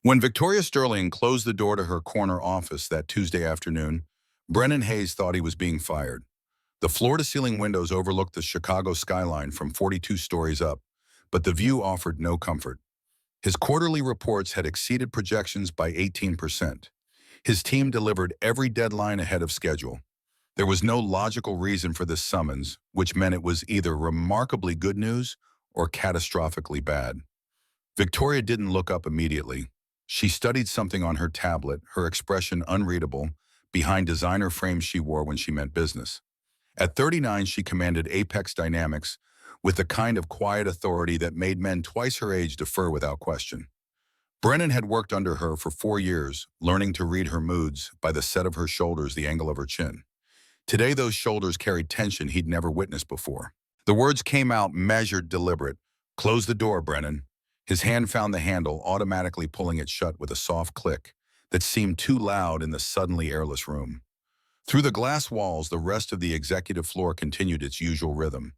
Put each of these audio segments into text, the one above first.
When Victoria Sterling closed the door to her corner office that Tuesday afternoon, Brennan Hayes thought he was being fired. The floor-to-ceiling windows overlooked the Chicago skyline from 42 stories up, but the view offered no comfort. His quarterly reports had exceeded projections by 18%. His team delivered every deadline ahead of schedule. There was no logical reason for this summons, which meant it was either remarkably good news or catastrophically bad. Victoria didn't look up immediately. She studied something on her tablet, her expression unreadable, behind designer frames she wore when she meant business. At 39, she commanded apex dynamics with the kind of quiet authority that made men twice her age defer without question. Brennan had worked under her for 4 years, learning to read her moods by the set of her shoulders, the angle of her chin. Today, those shoulders carried tension he'd never witnessed before. The words came out measured, deliberate. "Close the door, Brennan." His hand found the handle, automatically pulling it shut with a soft click that seemed too loud in the suddenly airless room. Through the glass walls, the rest of the executive floor continued its usual rhythm.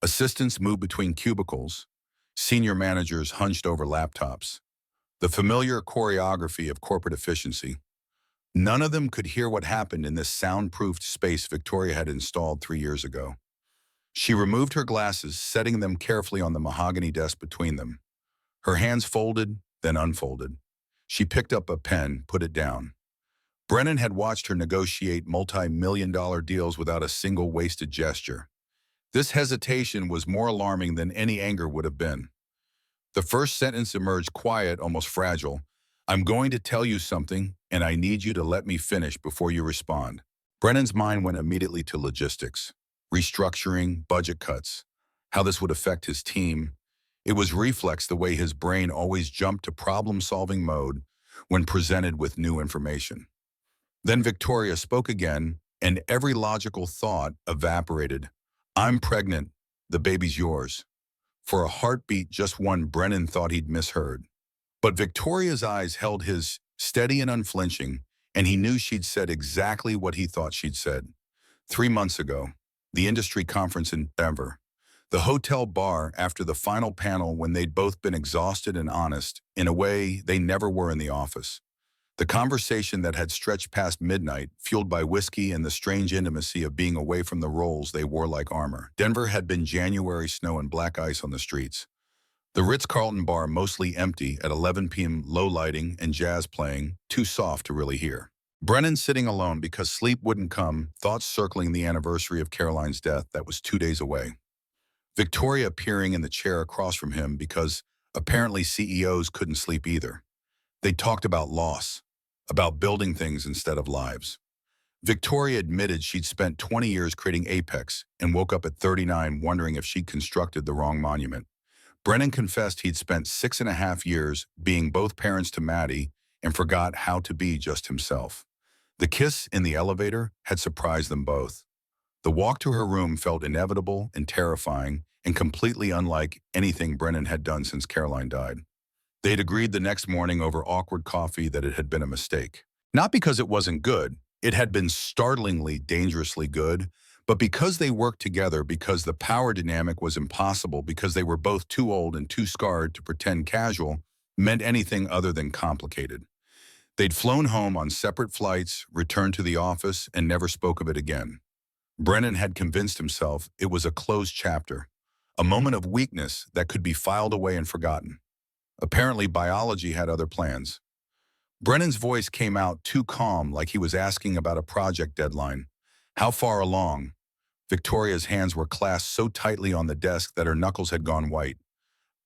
Assistants moved between cubicles. Senior managers hunched over laptops. The familiar choreography of corporate efficiency. None of them could hear what happened in this soundproofed space Victoria had installed 3 years ago. She removed her glasses, setting them carefully on the mahogany desk between them. Her hands folded, then unfolded. She picked up a pen, put it down. Brennan had watched her negotiate multi-million-dollar deals without a single wasted gesture. This hesitation was more alarming than any anger would have been. The first sentence emerged quiet, almost fragile. "I'm going to tell you something, and I need you to let me finish before you respond." Brennan's mind went immediately to logistics, restructuring, budget cuts, how this would affect his team. It was reflex, the way his brain always jumped to problem-solving mode when presented with new information. Then Victoria spoke again, and every logical thought evaporated. "I'm pregnant. The baby's yours." For a heartbeat, just one, Brennan thought he'd misheard. But Victoria's eyes held his, steady and unflinching, and he knew she'd said exactly what he thought she'd said. 3 months ago, the industry conference in Denver, the hotel bar after the final panel when they'd both been exhausted and honest, in a way they never were in the office. The conversation that had stretched past midnight, fueled by whiskey and the strange intimacy of being away from the roles they wore like armor. Denver had been January snow and black ice on the streets. The Ritz-Carlton bar mostly empty at 11 p.m., low lighting and jazz playing, too soft to really hear. Brennan sitting alone because sleep wouldn't come, thoughts circling the anniversary of Caroline's death that was 2 days away. Victoria appearing in the chair across from him because apparently CEOs couldn't sleep either. They talked about loss, about building things instead of lives. Victoria admitted she'd spent 20 years creating Apex and woke up at 39 wondering if she'd constructed the wrong monument. Brennan confessed he'd spent 6.5 years being both parents to Maddie and forgot how to be just himself. The kiss in the elevator had surprised them both. The walk to her room felt inevitable and terrifying and completely unlike anything Brennan had done since Caroline died. They'd agreed the next morning over awkward coffee that it had been a mistake. Not because it wasn't good, it had been startlingly, dangerously good, but because they worked together, because the power dynamic was impossible, because they were both too old and too scarred to pretend casual meant anything other than complicated. They'd flown home on separate flights, returned to the office, and never spoke of it again. Brennan had convinced himself it was a closed chapter, a moment of weakness that could be filed away and forgotten. Apparently, biology had other plans. Brennan's voice came out too calm, like he was asking about a project deadline. "How far along?" Victoria's hands were clasped so tightly on the desk that her knuckles had gone white.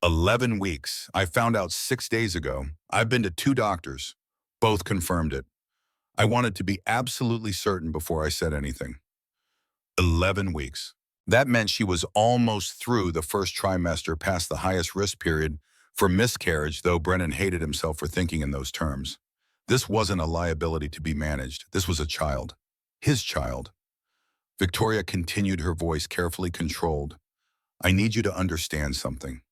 11 weeks. I found out 6 days ago. I've been to 2 doctors. Both confirmed it. I wanted to be absolutely certain before I said anything. 11 weeks. That meant she was almost through the first trimester, past the highest risk period for miscarriage, though Brennan hated himself for thinking in those terms. This wasn't a liability to be managed. This was a child. His child. Victoria continued, her voice carefully controlled. "I need you to understand something.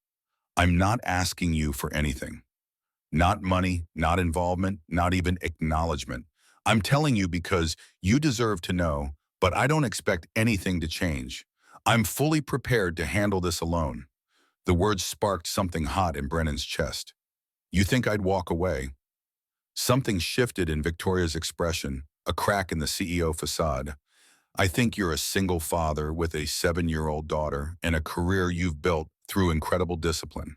I'm not asking you for anything. Not money, not involvement, not even acknowledgement. I'm telling you because you deserve to know, but I don't expect anything to change. I'm fully prepared to handle this alone." The words sparked something hot in Brennan's chest. You think I'd walk away? Something shifted in Victoria's expression, a crack in the CEO facade. I think you're a single father with a 7-year-old daughter and a career you've built through incredible discipline.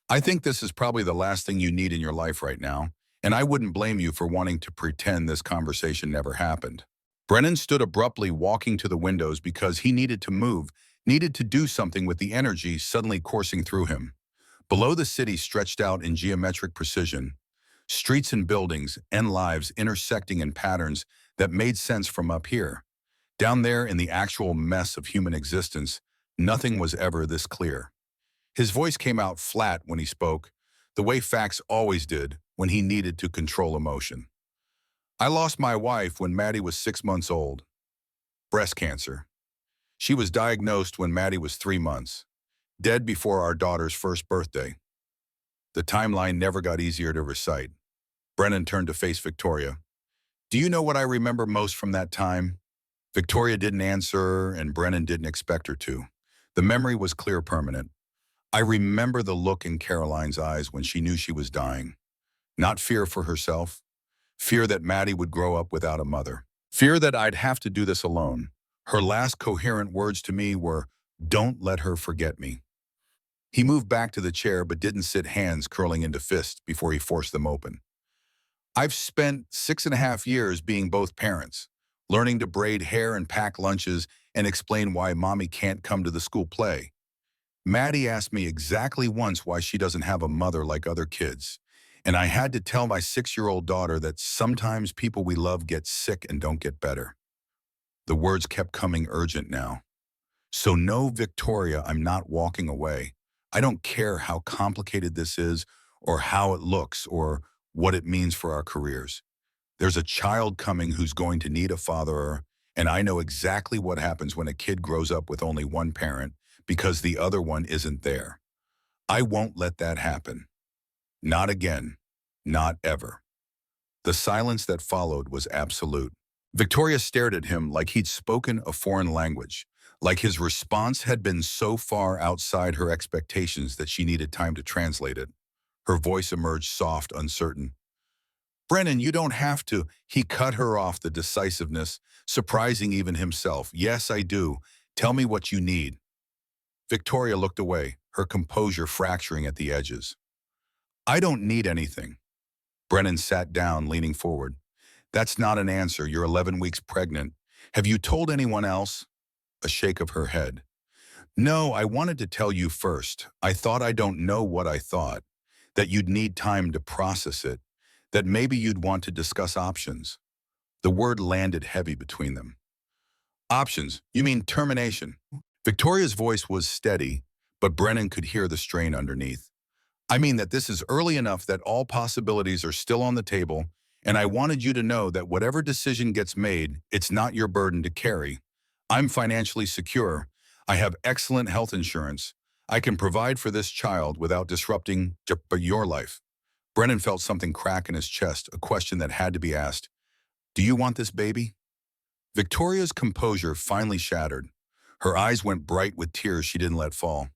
I think this is probably the last thing you need in your life right now, and I wouldn't blame you for wanting to pretend this conversation never happened. Brennan stood abruptly, walking to the windows because he needed to move, needed to do something with the energy suddenly coursing through him. Below, the city stretched out in geometric precision, streets and buildings and lives intersecting in patterns that made sense from up here. Down there, in the actual mess of human existence, nothing was ever this clear. His voice came out flat when he spoke, the way facts always did when he needed to control emotion. I lost my wife when Maddie was 6 months old. Breast cancer. She was diagnosed when Maddie was 3 months, dead before our daughter's first birthday. The timeline never got easier to recite. Brennan turned to face Victoria. Do you know what I remember most from that time? Victoria didn't answer, and Brennan didn't expect her to. The memory was clear, permanent. I remember the look in Caroline's eyes when she knew she was dying. Not fear for herself, fear that Maddie would grow up without a mother. Fear that I'd have to do this alone. Her last coherent words to me were, "Don't let her forget me." He moved back to the chair but didn't sit, hands curling into fists, before he forced them open. I've spent 6.5 years being both parents, learning to braid hair and pack lunches and explain why mommy can't come to the school play. Maddie asked me exactly once why she doesn't have a mother like other kids, and I had to tell my 6-year-old daughter that sometimes people we love get sick and don't get better. The words kept coming, urgent now. So no, Victoria, I'm not walking away. I don't care how complicated this is, or how it looks, or what it means for our careers. There's a child coming who's going to need a father, and I know exactly what happens when a kid grows up with only one parent because the other one isn't there. I won't let that happen. Not again. Not ever. The silence that followed was absolute. Victoria stared at him like he'd spoken a foreign language, like his response had been so far outside her expectations that she needed time to translate it. Her voice emerged soft, uncertain. Brennan, you don't have to. He cut her off, the decisiveness, surprising even himself. Yes, I do. Tell me what you need. Victoria looked away, her composure fracturing at the edges. I don't need anything. Brennan sat down, leaning forward. That's not an answer. You're 11 weeks pregnant. Have you told anyone else? A shake of her head. No, I wanted to tell you first. I thought I don't know what I thought. That you'd need time to process it. That maybe you'd want to discuss options. The word landed heavy between them. Options? You mean termination? Victoria's voice was steady, but Brennan could hear the strain underneath. I mean that this is early enough that all possibilities are still on the table, and I wanted you to know that whatever decision gets made, it's not your burden to carry. I'm financially secure. I have excellent health insurance. I can provide for this child without disrupting your life. Brennan felt something crack in his chest, a question that had to be asked. Do you want this baby? Victoria's composure finally shattered. Her eyes went bright with tears she didn't let fall.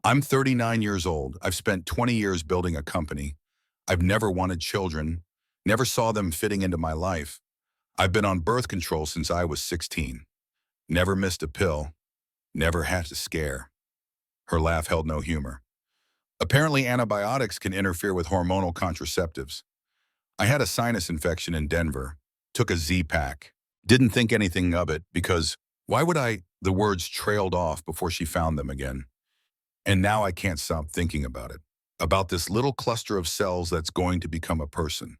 I'm 39 years old. I've spent 20 years building a company. I've never wanted children, never saw them fitting into my life. I've been on birth control since I was 16. Never missed a pill, never had to scare. Her laugh held no humor. Apparently antibiotics can interfere with hormonal contraceptives. I had a sinus infection in Denver, took a Z-Pack. Didn't think anything of it because, why would I? The words trailed off before she found them again. And now I can't stop thinking about it. About this little cluster of cells that's going to become a person.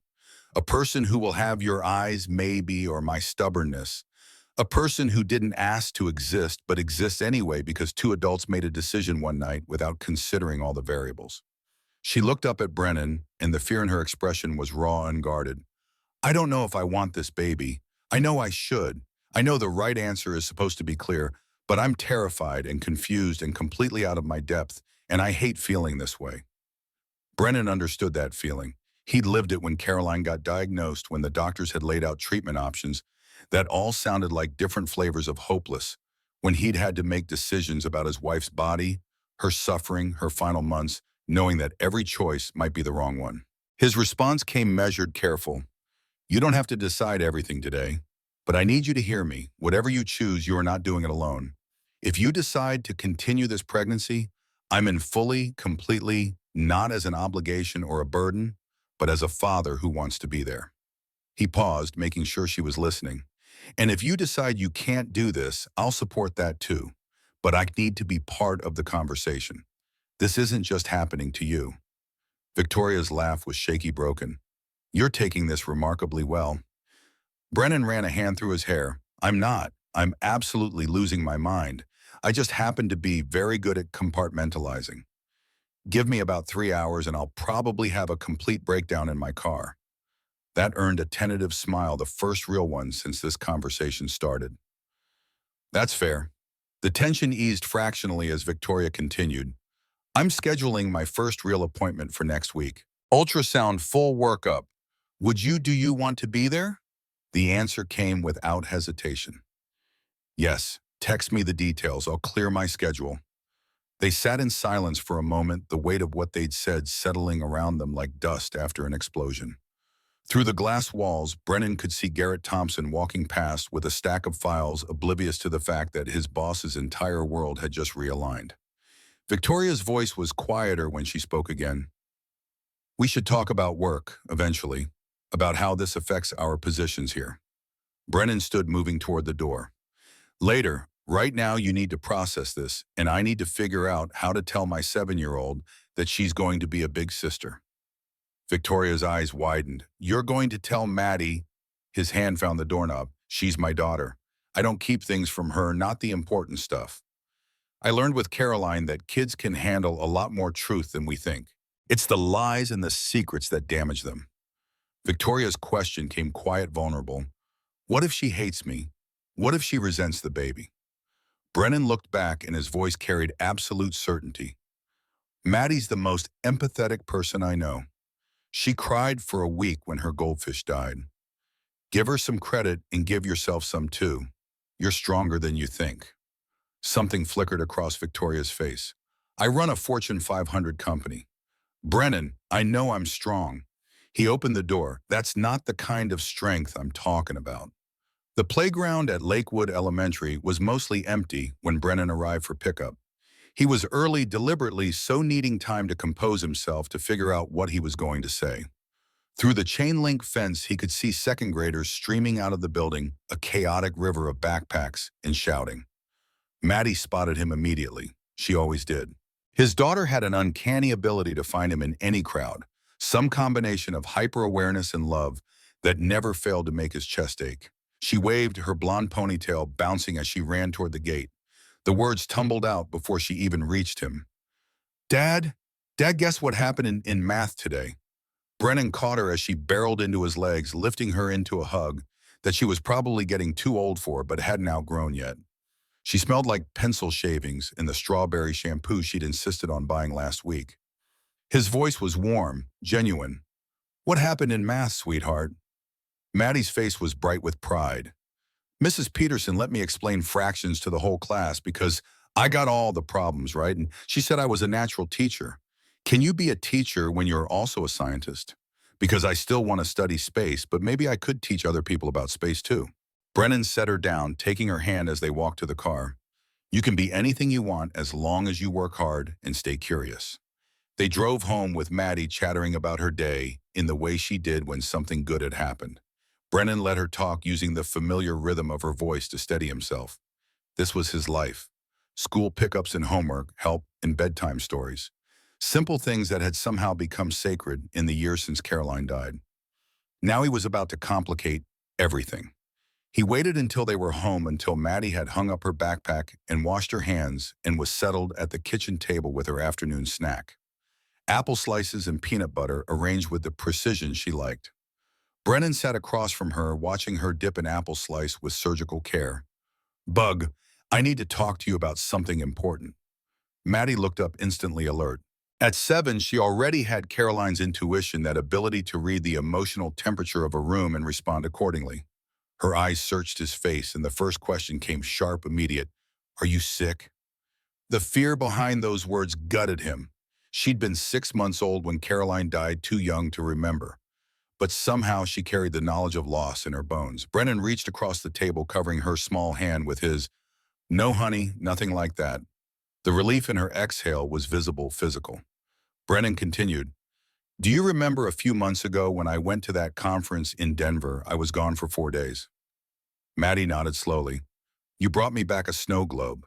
A person who will have your eyes, maybe, or my stubbornness. A person who didn't ask to exist, but exists anyway because two adults made a decision one night without considering all the variables. She looked up at Brennan, and the fear in her expression was raw, unguarded. I don't know if I want this baby. I know I should. I know the right answer is supposed to be clear, but I'm terrified and confused and completely out of my depth, and I hate feeling this way. Brennan understood that feeling. He'd lived it when Caroline got diagnosed, when the doctors had laid out treatment options that all sounded like different flavors of hopeless, when he'd had to make decisions about his wife's body, her suffering, her final months, knowing that every choice might be the wrong one. His response came measured, careful. You don't have to decide everything today, but I need you to hear me. Whatever you choose, you are not doing it alone. If you decide to continue this pregnancy, I'm in fully, completely, not as an obligation or a burden, but as a father who wants to be there. He paused, making sure she was listening. And if you decide you can't do this, I'll support that too. But I need to be part of the conversation. This isn't just happening to you. Victoria's laugh was shaky, broken. You're taking this remarkably well. Brennan ran a hand through his hair. I'm not. I'm absolutely losing my mind. I just happen to be very good at compartmentalizing. Give me about 3 hours and I'll probably have a complete breakdown in my car. That earned a tentative smile, the first real one since this conversation started. That's fair. The tension eased fractionally as Victoria continued. I'm scheduling my first real appointment for next week. Ultrasound full workup. Do you want to be there? The answer came without hesitation. Yes, text me the details. I'll clear my schedule. They sat in silence for a moment, the weight of what they'd said settling around them like dust after an explosion. Through the glass walls, Brennan could see Garrett Thompson walking past with a stack of files, oblivious to the fact that his boss's entire world had just realigned. Victoria's voice was quieter when she spoke again. We should talk about work, eventually, about how this affects our positions here. Brennan stood, moving toward the door. Later, right now you need to process this, and I need to figure out how to tell my 7-year-old that she's going to be a big sister. Victoria's eyes widened. You're going to tell Maddie? His hand found the doorknob. She's my daughter. I don't keep things from her, not the important stuff. I learned with Caroline that kids can handle a lot more truth than we think. It's the lies and the secrets that damage them. Victoria's question came quiet, vulnerable. What if she hates me? What if she resents the baby? Brennan looked back and his voice carried absolute certainty. Maddie's the most empathetic person I know. She cried for a week when her goldfish died. Give her some credit and give yourself some too. You're stronger than you think. Something flickered across Victoria's face. I run a Fortune 500 company. Brennan, I know I'm strong. He opened the door. That's not the kind of strength I'm talking about. The playground at Lakewood Elementary was mostly empty when Brennan arrived for pickup. He was early, deliberately, so needing time to compose himself to figure out what he was going to say. Through the chain-link fence, he could see second graders streaming out of the building, a chaotic river of backpacks and shouting. Maddie spotted him immediately. She always did. His daughter had an uncanny ability to find him in any crowd, some combination of hyper-awareness and love that never failed to make his chest ache. She waved, her blonde ponytail bouncing as she ran toward the gate. The words tumbled out before she even reached him. Dad, guess what happened in math today? Brennan caught her as she barreled into his legs, lifting her into a hug that she was probably getting too old for but hadn't outgrown yet. She smelled like pencil shavings and the strawberry shampoo she'd insisted on buying last week. His voice was warm, genuine. What happened in math, sweetheart? Maddie's face was bright with pride. Mrs. Peterson let me explain fractions to the whole class because I got all the problems, right? And she said I was a natural teacher. Can you be a teacher when you're also a scientist? Because I still want to study space, but maybe I could teach other people about space too. Brennan set her down, taking her hand as they walked to the car. You can be anything you want as long as you work hard and stay curious. They drove home with Maddie chattering about her day in the way she did when something good had happened. Brennan let her talk, using the familiar rhythm of her voice to steady himself. This was his life. School pickups and homework, help, and bedtime stories. Simple things that had somehow become sacred in the years since Caroline died. Now he was about to complicate everything. He waited until they were home, until Maddie had hung up her backpack and washed her hands and was settled at the kitchen table with her afternoon snack. Apple slices and peanut butter arranged with the precision she liked. Brennan sat across from her, watching her dip an apple slice with surgical care. Bug, I need to talk to you about something important. Maddie looked up, instantly alert. At 7, she already had Caroline's intuition, that ability to read the emotional temperature of a room and respond accordingly. Her eyes searched his face, and the first question came sharp, immediate. Are you sick? The fear behind those words gutted him. She'd been 6 months old when Caroline died, too young to remember. But somehow she carried the knowledge of loss in her bones. Brennan reached across the table, covering her small hand with his, "No, honey, nothing like that." The relief in her exhale was visible, physical. Brennan continued, "Do you remember a few months ago when I went to that conference in Denver? I was gone for 4 days." Maddie nodded slowly. "You brought me back a snow globe."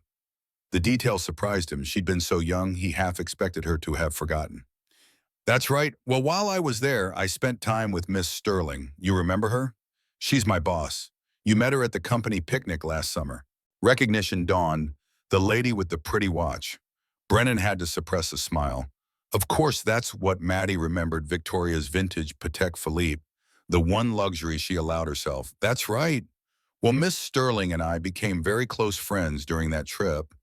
The detail surprised him. She'd been so young, he half expected her to have forgotten. "That's right. Well, while I was there, I spent time with Miss Sterling. You remember her? She's my boss. You met her at the company picnic last summer." Recognition dawned, the lady with the pretty watch. Brennan had to suppress a smile. Of course, that's what Maddie remembered, Victoria's vintage Patek Philippe, the one luxury she allowed herself. "That's right. Well, Miss Sterling and I became very close friends during that trip,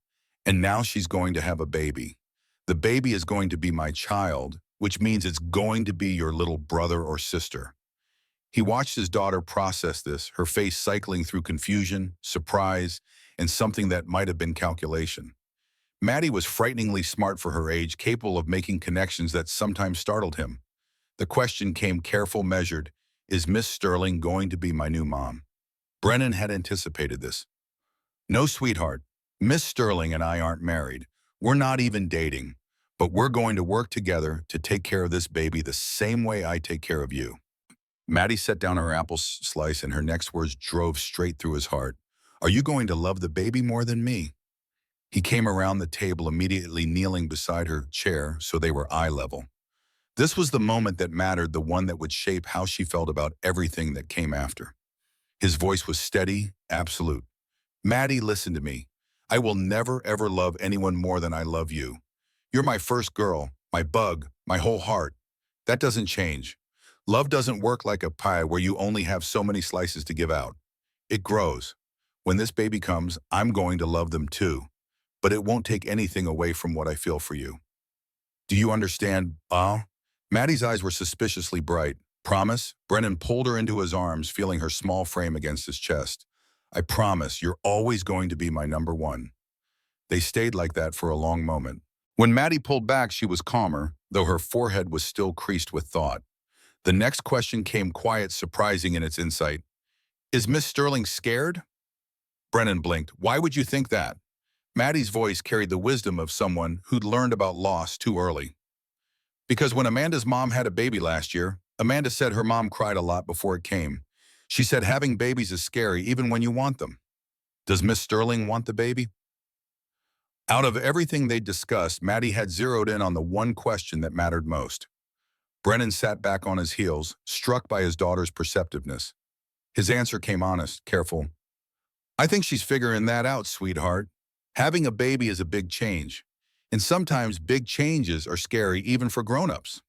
and now she's going to have a baby. The baby is going to be my child, which means it's going to be your little brother or sister." He watched his daughter process this, her face cycling through confusion, surprise, and something that might have been calculation. Maddie was frighteningly smart for her age, capable of making connections that sometimes startled him. The question came careful, measured. "Is Miss Sterling going to be my new mom?" Brennan had anticipated this. "No, sweetheart. Miss Sterling and I aren't married. We're not even dating. But we're going to work together to take care of this baby the same way I take care of you." Maddie set down her apple slice, and her next words drove straight through his heart. "Are you going to love the baby more than me?" He came around the table, immediately kneeling beside her chair so they were eye level. This was the moment that mattered, the one that would shape how she felt about everything that came after. His voice was steady, absolute. "Maddie, listen to me. I will never, ever love anyone more than I love you. You're my first girl, my bug, my whole heart. That doesn't change. Love doesn't work like a pie where you only have so many slices to give out. It grows. When this baby comes, I'm going to love them too. But it won't take anything away from what I feel for you. Do you understand?" Maddie's eyes were suspiciously bright. "Promise?" Brennan pulled her into his arms, feeling her small frame against his chest. "I promise you're always going to be my number one." They stayed like that for a long moment. When Maddie pulled back, she was calmer, though her forehead was still creased with thought. The next question came quiet, surprising in its insight. "Is Miss Sterling scared?" Brennan blinked. "Why would you think that?" Maddie's voice carried the wisdom of someone who'd learned about loss too early. "Because when Amanda's mom had a baby last year, Amanda said her mom cried a lot before it came. She said having babies is scary even when you want them." "Does Miss Sterling want the baby?" Out of everything they'd discussed, Maddie had zeroed in on the one question that mattered most. Brennan sat back on his heels, struck by his daughter's perceptiveness. His answer came honest, careful. "I think she's figuring that out, sweetheart. Having a baby is a big change. And sometimes big changes are scary even for grown-ups."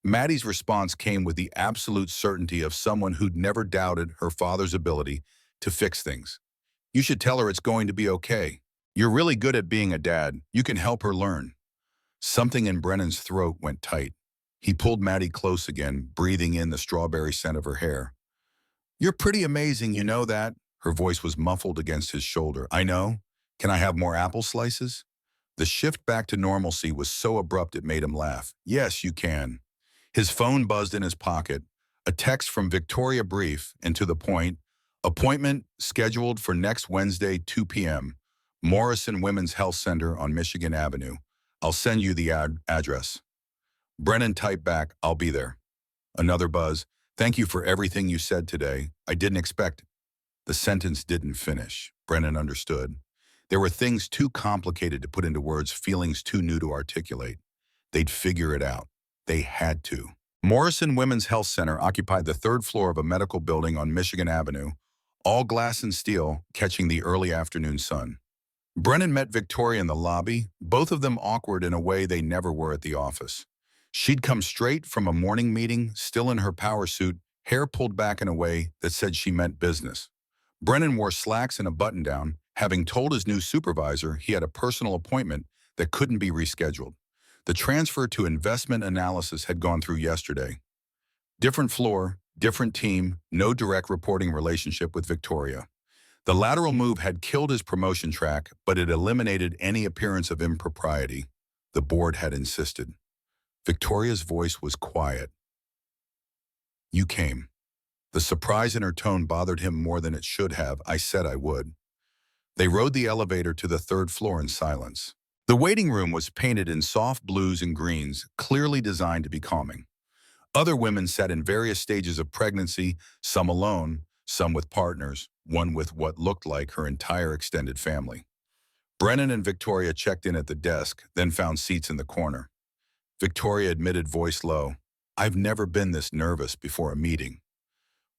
Maddie's response came with the absolute certainty of someone who'd never doubted her father's ability to fix things. "You should tell her it's going to be okay. You're really good at being a dad. You can help her learn." Something in Brennan's throat went tight. He pulled Maddie close again, breathing in the strawberry scent of her hair. "You're pretty amazing, you know that?" Her voice was muffled against his shoulder. "I know. Can I have more apple slices?" The shift back to normalcy was so abrupt it made him laugh. "Yes, you can." His phone buzzed in his pocket. A text from Victoria, brief and to the point. "Appointment scheduled for next Wednesday, 2 p.m. Morrison Women's Health Center on Michigan Avenue. I'll send you the address." Brennan typed back, "I'll be there." Another buzz. "Thank you for everything you said today. I didn't expect it." The sentence didn't finish. Brennan understood. There were things too complicated to put into words, feelings too new to articulate. They'd figure it out. They had to. Morrison Women's Health Center occupied the third floor of a medical building on Michigan Avenue, all glass and steel, catching the early afternoon sun. Brennan met Victoria in the lobby, both of them awkward in a way they never were at the office. She'd come straight from a morning meeting, still in her power suit, hair pulled back in a way that said she meant business. Brennan wore slacks and a button-down, having told his new supervisor he had a personal appointment that couldn't be rescheduled. The transfer to investment analysis had gone through yesterday. Different floor, different team, no direct reporting relationship with Victoria. The lateral move had killed his promotion track, but it eliminated any appearance of impropriety. The board had insisted. Victoria's voice was quiet. You came. The surprise in her tone bothered him more than it should have. I said I would. They rode the elevator to the third floor in silence. The waiting room was painted in soft blues and greens, clearly designed to be calming. Other women sat in various stages of pregnancy, some alone, some with partners, one with what looked like her entire extended family. Brennan and Victoria checked in at the desk, then found seats in the corner. Victoria admitted, voice low, I've never been this nervous before a meeting.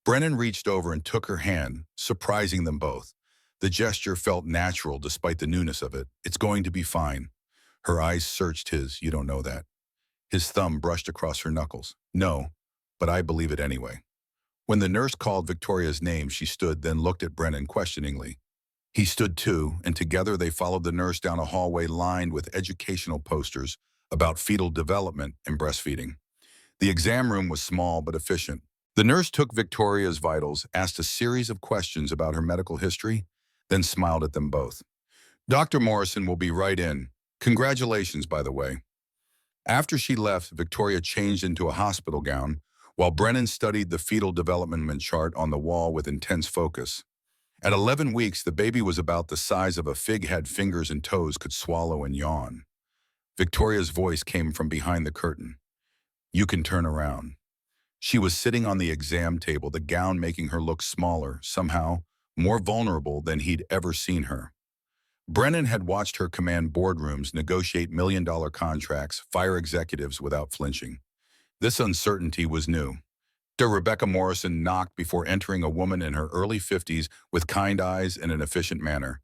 Brennan reached over and took her hand, surprising them both. The gesture felt natural despite the newness of it. It's going to be fine. Her eyes searched his. You don't know that. His thumb brushed across her knuckles. No, but I believe it anyway. When the nurse called Victoria's name, she stood, then looked at Brennan questioningly. He stood too, and together they followed the nurse down a hallway lined with educational posters about fetal development and breastfeeding. The exam room was small but efficient. The nurse took Victoria's vitals, asked a series of questions about her medical history, then smiled at them both. Dr. Morrison will be right in. Congratulations, by the way. After she left, Victoria changed into a hospital gown, while Brennan studied the fetal development chart on the wall with intense focus. At 11 weeks, the baby was about the size of a fig, had fingers and toes, could swallow and yawn. Victoria's voice came from behind the curtain. You can turn around. She was sitting on the exam table, the gown making her look smaller, somehow more vulnerable than he'd ever seen her. Brennan had watched her command boardrooms, negotiate million-dollar contracts, fire executives without flinching. This uncertainty was new. Dr. Rebecca Morrison knocked before entering, a woman in her early 50s with kind eyes and an efficient manner.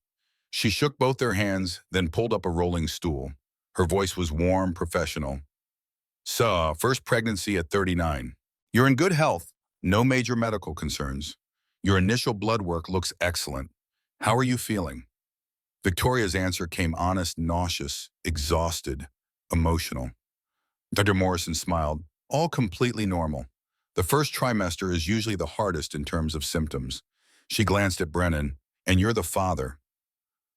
She shook both their hands, then pulled up a rolling stool. Her voice was warm, professional. So, first pregnancy at 39. You're in good health, no major medical concerns. Your initial blood work looks excellent. How are you feeling? Victoria's answer came honest, nauseous, exhausted, emotional. Dr. Morrison smiled. All completely normal. The first trimester is usually the hardest in terms of symptoms. She glanced at Brennan. And you're the father.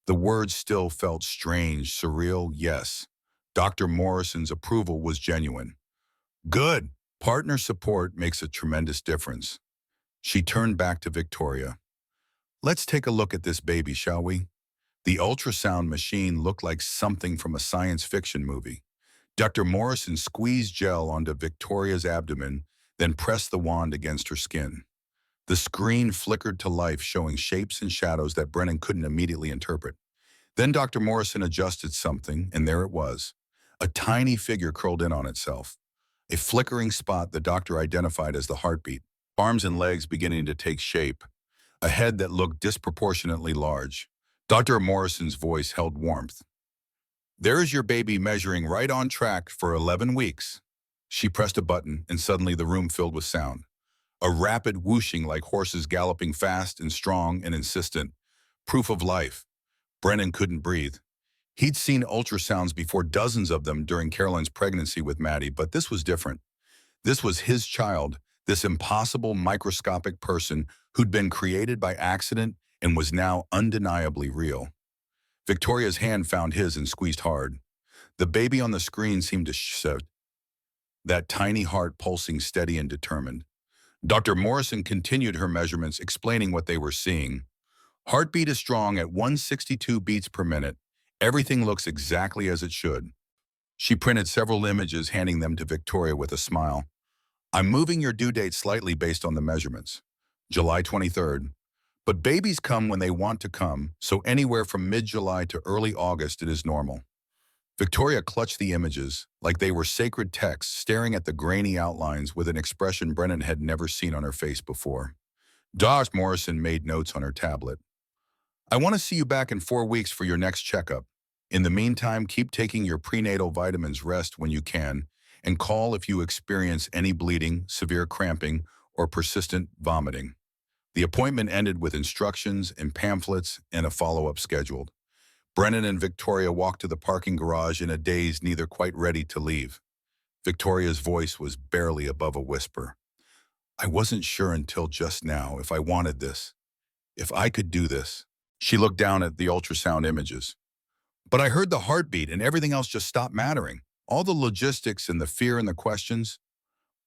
The words still felt strange, surreal, yes. Dr. Morrison's approval was genuine. Good. Partner support makes a tremendous difference. She turned back to Victoria. Let's take a look at this baby, shall we? The ultrasound machine looked like something from a science fiction movie. Dr. Morrison squeezed gel onto Victoria's abdomen, then pressed the wand against her skin. The screen flickered to life, showing shapes and shadows that Brennan couldn't immediately interpret. Then Dr. Morrison adjusted something, and there it was. A tiny figure curled in on itself. A flickering spot the doctor identified as the heartbeat. Arms and legs beginning to take shape. A head that looked disproportionately large. Dr. Morrison's voice held warmth. There is your baby, measuring right on track for 11 weeks. She pressed a button, and suddenly the room filled with sound. A rapid whooshing like horses galloping fast and strong and insistent. Proof of life. Brennan couldn't breathe. He'd seen ultrasounds before, dozens of them during Caroline's pregnancy with Maddie, but this was different. This was his child, this impossible microscopic person who'd been created by accident and was now undeniably real. Victoria's hand found his and squeezed hard. The baby on the screen seemed to shift, that tiny heart pulsing steady and determined. Dr. Morrison continued her measurements, explaining what they were seeing. Heartbeat is strong at 162 beats per minute. Everything looks exactly as it should. She printed several images, handing them to Victoria with a smile. I'm moving your due date slightly based on the measurements. July 23rd. But babies come when they want to come, so anywhere from mid-July to early August it is normal. Victoria clutched the images like they were sacred texts, staring at the grainy outlines with an expression Brennan had never seen on her face before. Dr. Morrison made notes on her tablet. I want to see you back in 4 weeks for your next checkup. In the meantime, keep taking your prenatal vitamins, rest when you can, and call if you experience any bleeding, severe cramping, or persistent vomiting. The appointment ended with instructions and pamphlets and a follow-up scheduled. Brennan and Victoria walked to the parking garage in a daze, neither quite ready to leave. Victoria's voice was barely above a whisper. I wasn't sure until just now if I wanted this, if I could do this. She looked down at the ultrasound images. But I heard the heartbeat and everything else just stopped mattering. All the logistics and the fear and the questions,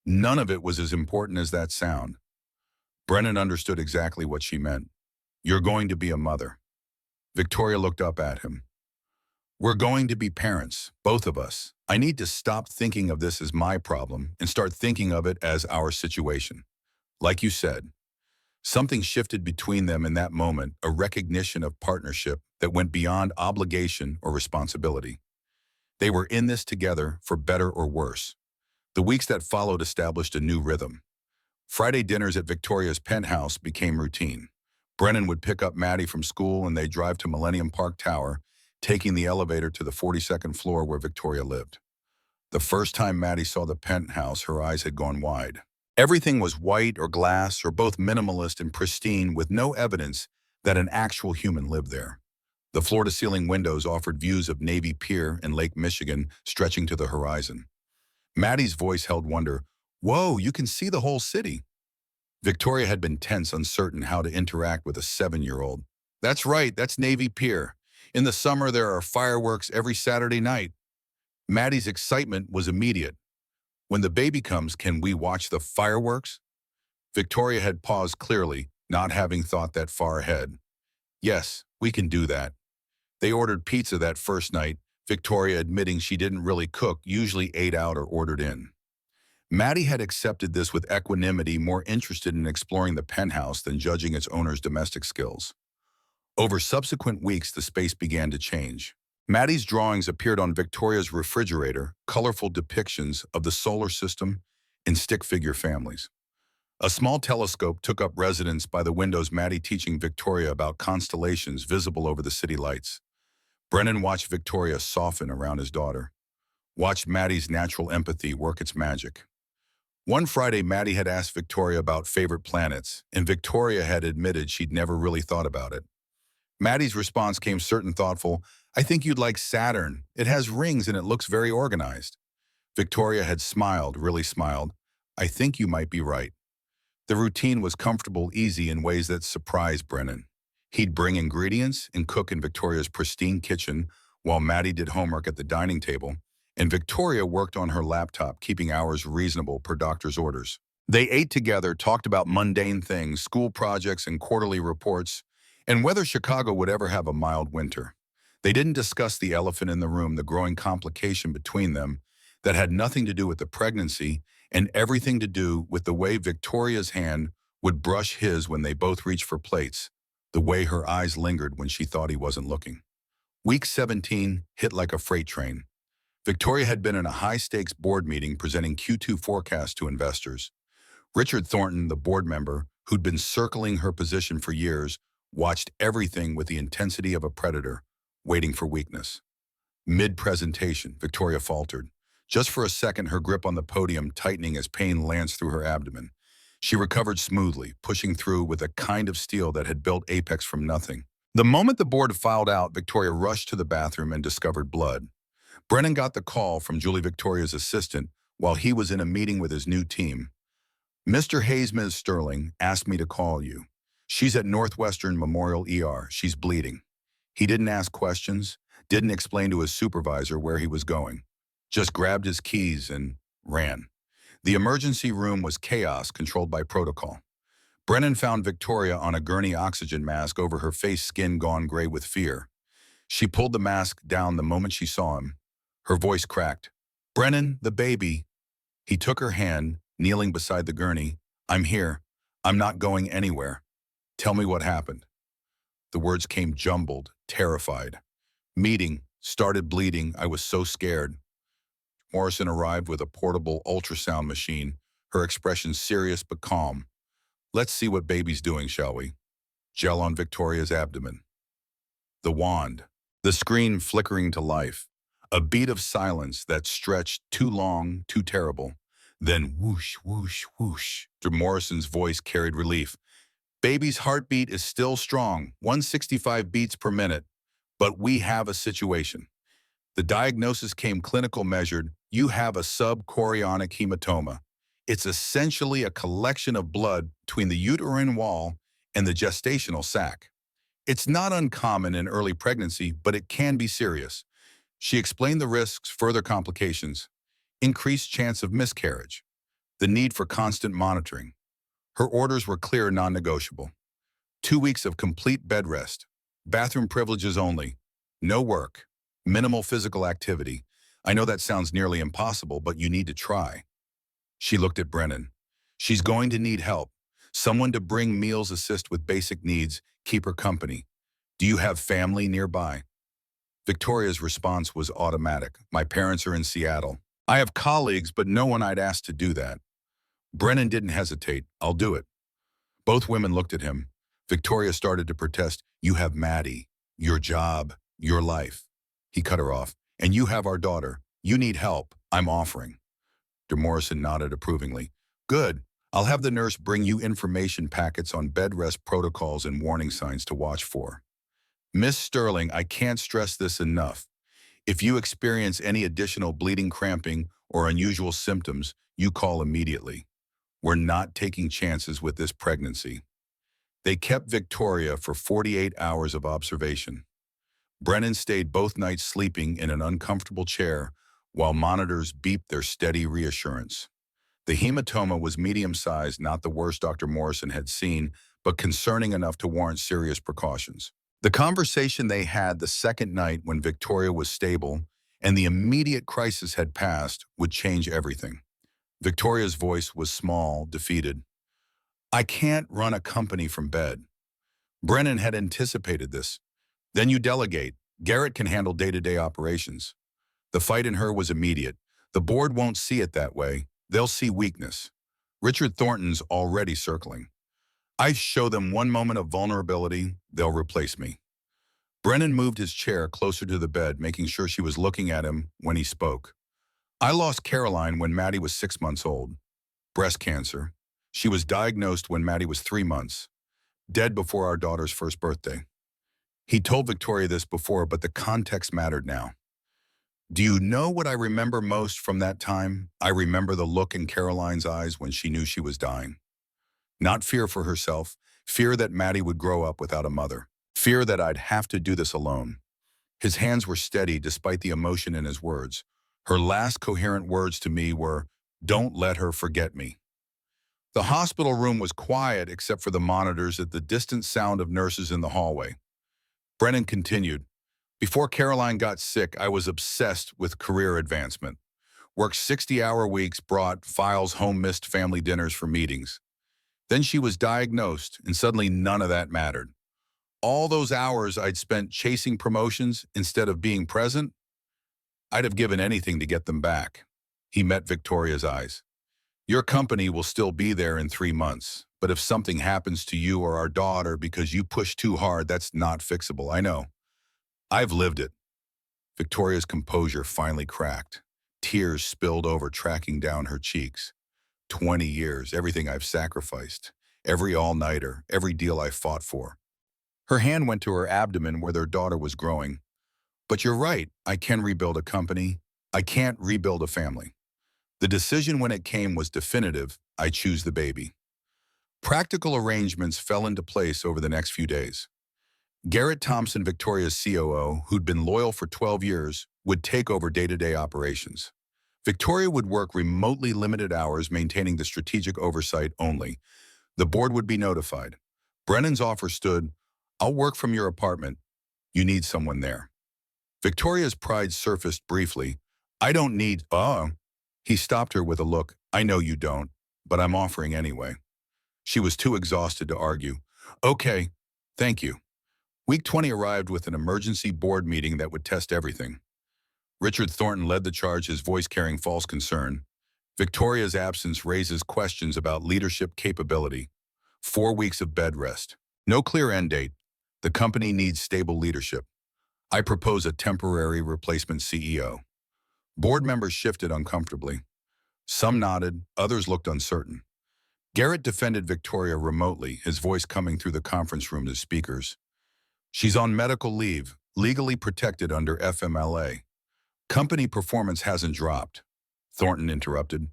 none of it was as important as that sound. Brennan understood exactly what she meant. You're going to be a mother. Victoria looked up at him. We're going to be parents, both of us. I need to stop thinking of this as my problem and start thinking of it as our situation. Like you said, something shifted between them in that moment, a recognition of partnership that went beyond obligation or responsibility. They were in this together, for better or worse. The weeks that followed established a new rhythm. Friday dinners at Victoria's penthouse became routine. Brennan would pick up Maddie from school and they'd drive to Millennium Park Tower, taking the elevator to the 42nd floor where Victoria lived. The first time Maddie saw the penthouse, her eyes had gone wide. Everything was white or glass or both minimalist and pristine with no evidence that an actual human lived there. The floor-to-ceiling windows offered views of Navy Pier and Lake Michigan stretching to the horizon. Maddie's voice held wonder. Whoa, you can see the whole city. Victoria had been tense, uncertain how to interact with a 7-year-old. That's right, that's Navy Pier. In the summer, there are fireworks every Saturday night. Maddie's excitement was immediate. When the baby comes, can we watch the fireworks? Victoria had paused clearly, not having thought that far ahead. Yes, we can do that. They ordered pizza that first night, Victoria admitting she didn't really cook, usually ate out or ordered in. Maddie had accepted this with equanimity, more interested in exploring the penthouse than judging its owner's domestic skills. Over subsequent weeks, the space began to change. Maddie's drawings appeared on Victoria's refrigerator, colorful depictions of the solar system and stick figure families. A small telescope took up residence by the windows, Maddie teaching Victoria about constellations visible over the city lights. Brennan watched Victoria soften around his daughter, watched Maddie's natural empathy work its magic. One Friday, Maddie had asked Victoria about favorite planets, and Victoria had admitted she'd never really thought about it. Maddie's response came certain thoughtful, I think you'd like Saturn. It has rings and it looks very organized. Victoria had smiled, really smiled. I think you might be right. The routine was comfortable, easy in ways that surprised Brennan. He'd bring ingredients and cook in Victoria's pristine kitchen while Maddie did homework at the dining table, and Victoria worked on her laptop, keeping hours reasonable per doctor's orders. They ate together, talked about mundane things, school projects and quarterly reports, and whether Chicago would ever have a mild winter. They didn't discuss the elephant in the room, the growing complication between them that had nothing to do with the pregnancy and everything to do with the way Victoria's hand would brush his when they both reached for plates, the way her eyes lingered when she thought he wasn't looking. Week 17 hit like a freight train. Victoria had been in a high-stakes board meeting presenting Q2 forecasts to investors. Richard Thornton, the board member, who'd been circling her position for years, watched everything with the intensity of a predator, waiting for weakness. Mid-presentation, Victoria faltered. Just for a second, her grip on the podium tightening as pain lanced through her abdomen. She recovered smoothly, pushing through with a kind of steel that had built Apex from nothing. The moment the board filed out, Victoria rushed to the bathroom and discovered blood. Brennan got the call from Julie, Victoria's assistant, while he was in a meeting with his new team. Mr. Hayes, Ms. Sterling, asked me to call you. She's at Northwestern Memorial ER. She's bleeding. He didn't ask questions, didn't explain to his supervisor where he was going. Just grabbed his keys and ran. The emergency room was chaos controlled by protocol. Brennan found Victoria on a gurney, oxygen mask over her face, skin gone gray with fear. She pulled the mask down the moment she saw him. Her voice cracked. Brennan, the baby. He took her hand, kneeling beside the gurney. I'm here. I'm not going anywhere. Tell me what happened. The words came jumbled, terrified. Meeting, started bleeding. I was so scared. Morrison arrived with a portable ultrasound machine, her expression serious but calm. Let's see what baby's doing, shall we? Gel on Victoria's abdomen. The wand. The screen flickering to life. A beat of silence that stretched too long, too terrible. Then whoosh, whoosh, whoosh. Morrison's voice carried relief. Baby's heartbeat is still strong, 165 beats per minute. But we have a situation. The diagnosis came clinical measured. You have a subchorionic hematoma. It's essentially a collection of blood between the uterine wall and the gestational sac. It's not uncommon in early pregnancy, but it can be serious. She explained the risks, further complications, increased chance of miscarriage, the need for constant monitoring. Her orders were clear and non-negotiable. 2 weeks of complete bed rest, bathroom privileges only, no work, minimal physical activity. I know that sounds nearly impossible, but you need to try. She looked at Brennan. She's going to need help. Someone to bring meals, assist with basic needs, keep her company. Do you have family nearby? Victoria's response was automatic. My parents are in Seattle. I have colleagues, but no one I'd ask to do that. Brennan didn't hesitate. I'll do it. Both women looked at him. Victoria started to protest. You have Maddie, your job, your life. He cut her off. And you have our daughter. You need help. I'm offering. Dr. Morrison nodded approvingly. Good. I'll have the nurse bring you information packets on bed rest protocols and warning signs to watch for. Miss Sterling, I can't stress this enough. If you experience any additional bleeding, cramping, or unusual symptoms, you call immediately. We're not taking chances with this pregnancy. They kept Victoria for 48 hours of observation. Brennan stayed both nights sleeping in an uncomfortable chair while monitors beeped their steady reassurance. The hematoma was medium-sized, not the worst Dr. Morrison had seen, but concerning enough to warrant serious precautions. The conversation they had the second night when Victoria was stable and the immediate crisis had passed would change everything. Victoria's voice was small, defeated. I can't run a company from bed. Brennan had anticipated this. Then you delegate. Garrett can handle day-to-day operations. The fight in her was immediate. The board won't see it that way. They'll see weakness. Richard Thornton's already circling. I show them one moment of vulnerability, they'll replace me. Brennan moved his chair closer to the bed, making sure she was looking at him when he spoke. I lost Caroline when Maddie was 6 months old. Breast cancer. She was diagnosed when Maddie was 3 months. Dead before our daughter's first birthday. He told Victoria this before, but the context mattered now. Do you know what I remember most from that time? I remember the look in Caroline's eyes when she knew she was dying. Not fear for herself, fear that Maddie would grow up without a mother. Fear that I'd have to do this alone. His hands were steady despite the emotion in his words. Her last coherent words to me were, "Don't let her forget me." The hospital room was quiet except for the monitors and the distant sound of nurses in the hallway. Brennan continued, before Caroline got sick, I was obsessed with career advancement. Worked 60-hour weeks, brought files home, missed family dinners for meetings. Then she was diagnosed, and suddenly none of that mattered. All those hours I'd spent chasing promotions instead of being present, I'd have given anything to get them back. He met Victoria's eyes. Your company will still be there in 3 months, but if something happens to you or our daughter because you push too hard, that's not fixable, I know. I've lived it. Victoria's composure finally cracked. Tears spilled over, tracking down her cheeks. 20 years, everything I've sacrificed, every all-nighter, every deal I fought for. Her hand went to her abdomen where their daughter was growing. But you're right, I can rebuild a company. I can't rebuild a family. The decision when it came was definitive. I choose the baby. Practical arrangements fell into place over the next few days. Garrett Thompson, Victoria's COO, who'd been loyal for 12 years, would take over day-to-day operations. Victoria would work remotely limited hours, maintaining the strategic oversight only. The board would be notified. Brennan's offer stood, I'll work from your apartment. You need someone there. Victoria's pride surfaced briefly. I don't need, He stopped her with a look. I know you don't, but I'm offering anyway. She was too exhausted to argue. Okay, thank you. Week 20 arrived with an emergency board meeting that would test everything. Richard Thornton led the charge, his voice carrying false concern. Victoria's absence raises questions about leadership capability. 4 weeks of bed rest. No clear end date. The company needs stable leadership. I propose a temporary replacement CEO. Board members shifted uncomfortably. Some nodded, others looked uncertain. Garrett defended Victoria remotely, his voice coming through the conference room to speakers. She's on medical leave, legally protected under FMLA. Company performance hasn't dropped. Thornton interrupted.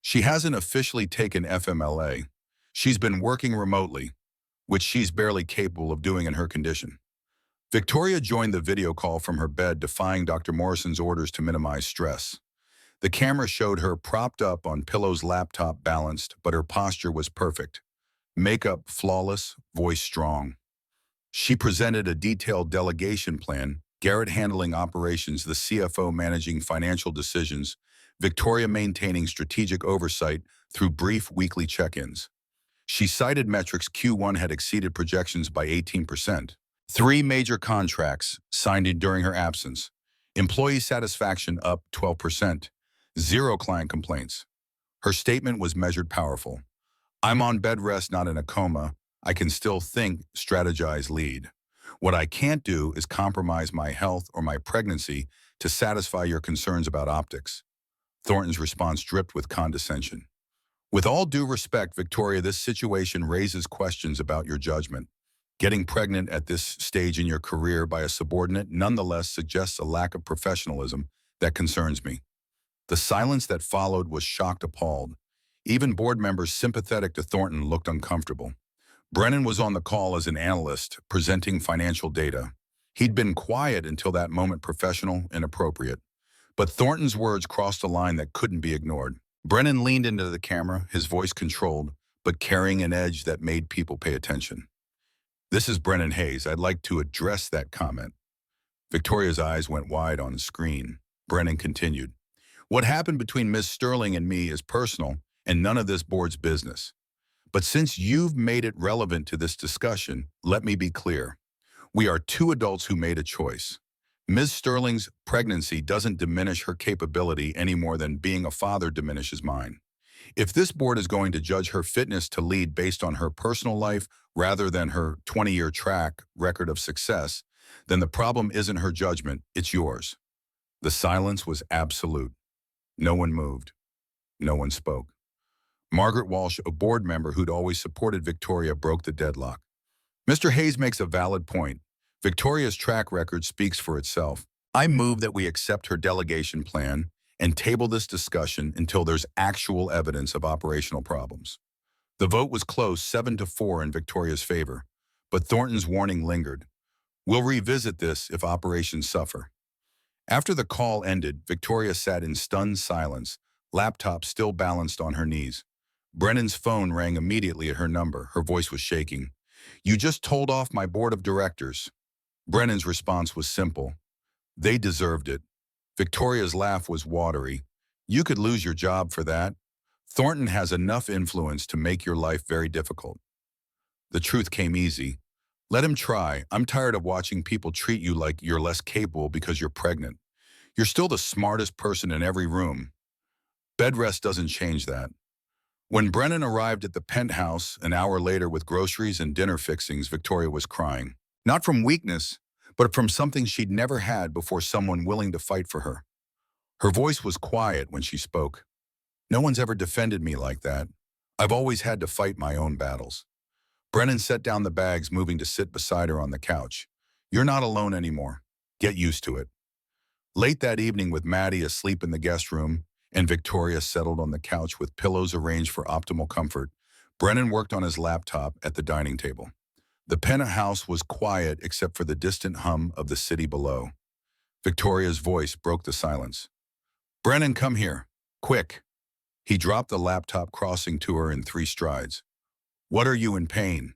She hasn't officially taken FMLA. She's been working remotely. which she's barely capable of doing in her condition. Victoria joined the video call from her bed, defying Dr. Morrison's orders to minimize stress. The camera showed her propped up on pillows, laptop balanced, but her posture was perfect. Makeup flawless, voice strong. She presented a detailed delegation plan, Garrett handling operations, the CFO managing financial decisions, Victoria maintaining strategic oversight through brief weekly check-ins. She cited metrics. Q1 had exceeded projections by 18%. 3 major contracts signed during her absence. Employee satisfaction up 12%. 0 client complaints. Her statement was measured powerful. I'm on bed rest, not in a coma. I can still think, strategize, lead. What I can't do is compromise my health or my pregnancy to satisfy your concerns about optics. Thornton's response dripped with condescension. With all due respect, Victoria, this situation raises questions about your judgment. Getting pregnant at this stage in your career by a subordinate nonetheless suggests a lack of professionalism that concerns me. The silence that followed was shocked, appalled. Even board members sympathetic to Thornton looked uncomfortable. Brennan was on the call as an analyst, presenting financial data. He'd been quiet until that moment, professional and appropriate. But Thornton's words crossed a line that couldn't be ignored. Brennan leaned into the camera, his voice controlled, but carrying an edge that made people pay attention. This is Brennan Hayes. I'd like to address that comment. Victoria's eyes went wide on the screen. Brennan continued. What happened between Ms. Sterling and me is personal and none of this board's business. But since you've made it relevant to this discussion, let me be clear. We are 2 adults who made a choice. Ms. Sterling's pregnancy doesn't diminish her capability any more than being a father diminishes mine. If this board is going to judge her fitness to lead based on her personal life rather than her 20-year track record of success, then the problem isn't her judgment, it's yours. The silence was absolute. No one moved. No one spoke. Margaret Walsh, a board member who'd always supported Victoria, broke the deadlock. Mr. Hayes makes a valid point. Victoria's track record speaks for itself. I move that we accept her delegation plan and table this discussion until there's actual evidence of operational problems. The vote was close, 7-4 in Victoria's favor, but Thornton's warning lingered. We'll revisit this if operations suffer. After the call ended, Victoria sat in stunned silence, laptop still balanced on her knees. Brennan's phone rang immediately at her number. Her voice was shaking. You just told off my board of directors. Brennan's response was simple. They deserved it. Victoria's laugh was watery. You could lose your job for that. Thornton has enough influence to make your life very difficult. The truth came easy. Let him try. I'm tired of watching people treat you like you're less capable because you're pregnant. You're still the smartest person in every room. Bed rest doesn't change that. When Brennan arrived at the penthouse an hour later with groceries and dinner fixings, Victoria was crying. Not from weakness, but from something she'd never had before, someone willing to fight for her. Her voice was quiet when she spoke. No one's ever defended me like that. I've always had to fight my own battles. Brennan set down the bags, moving to sit beside her on the couch. You're not alone anymore. Get used to it. Late that evening, with Maddie asleep in the guest room and Victoria settled on the couch with pillows arranged for optimal comfort, Brennan worked on his laptop at the dining table. The penthouse was quiet except for the distant hum of the city below. Victoria's voice broke the silence. Brennan, come here. Quick. He dropped the laptop, crossing to her in 3 strides. What, are you in pain?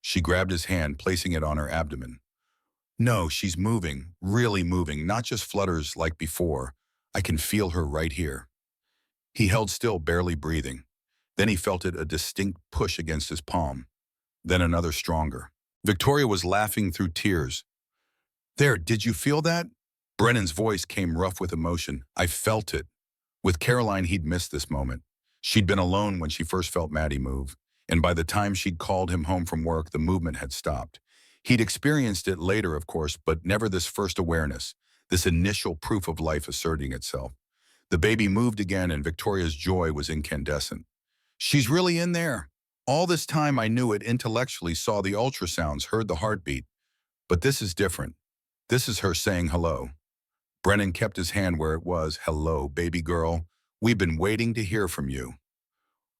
She grabbed his hand, placing it on her abdomen. No, she's moving, really moving, not just flutters like before. I can feel her right here. He held still, barely breathing. Then he felt a distinct push against his palm. Then another, stronger. Victoria was laughing through tears. There, did you feel that? Brennan's voice came rough with emotion. I felt it. With Caroline, he'd missed this moment. She'd been alone when she first felt Maddie move, and by the time she'd called him home from work, the movement had stopped. He'd experienced it later, of course, but never this first awareness, this initial proof of life asserting itself. The baby moved again, and Victoria's joy was incandescent. She's really in there. All this time I knew it intellectually, saw the ultrasounds, heard the heartbeat. But this is different. This is her saying hello. Brennan kept his hand where it was. Hello, baby girl. We've been waiting to hear from you.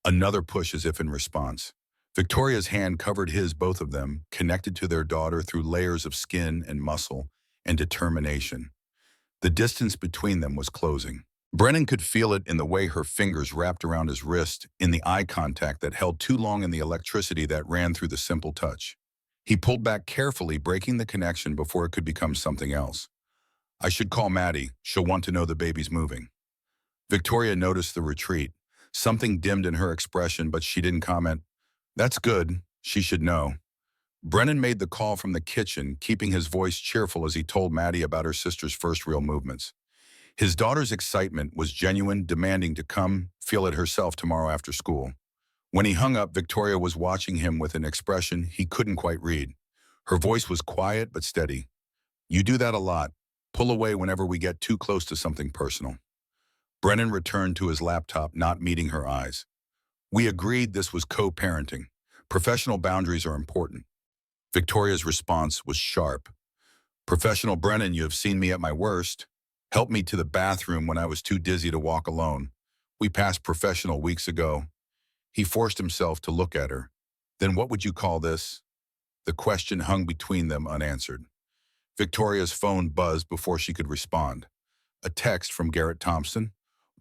Another push, as if in response. Victoria's hand covered his, both of them, connected to their daughter through layers of skin and muscle and determination. The distance between them was closing. Brennan could feel it in the way her fingers wrapped around his wrist, in the eye contact that held too long, in the electricity that ran through the simple touch. He pulled back carefully, breaking the connection before it could become something else. "I should call Maddie. She'll want to know the baby's moving." Victoria noticed the retreat. Something dimmed in her expression, but she didn't comment. "That's good. She should know." Brennan made the call from the kitchen, keeping his voice cheerful as he told Maddie about her sister's first real movements. His daughter's excitement was genuine, demanding to come feel it herself tomorrow after school. When he hung up, Victoria was watching him with an expression he couldn't quite read. Her voice was quiet but steady. "You do that a lot. Pull away whenever we get too close to something personal." Brennan returned to his laptop, not meeting her eyes. "We agreed this was co-parenting. Professional boundaries are important." Victoria's response was sharp. "Professional Brennan, you have seen me at my worst. Helped me to the bathroom when I was too dizzy to walk alone. We passed professional weeks ago." He forced himself to look at her. "Then what would you call this?" The question hung between them unanswered. Victoria's phone buzzed before she could respond. A text from Garrett Thompson.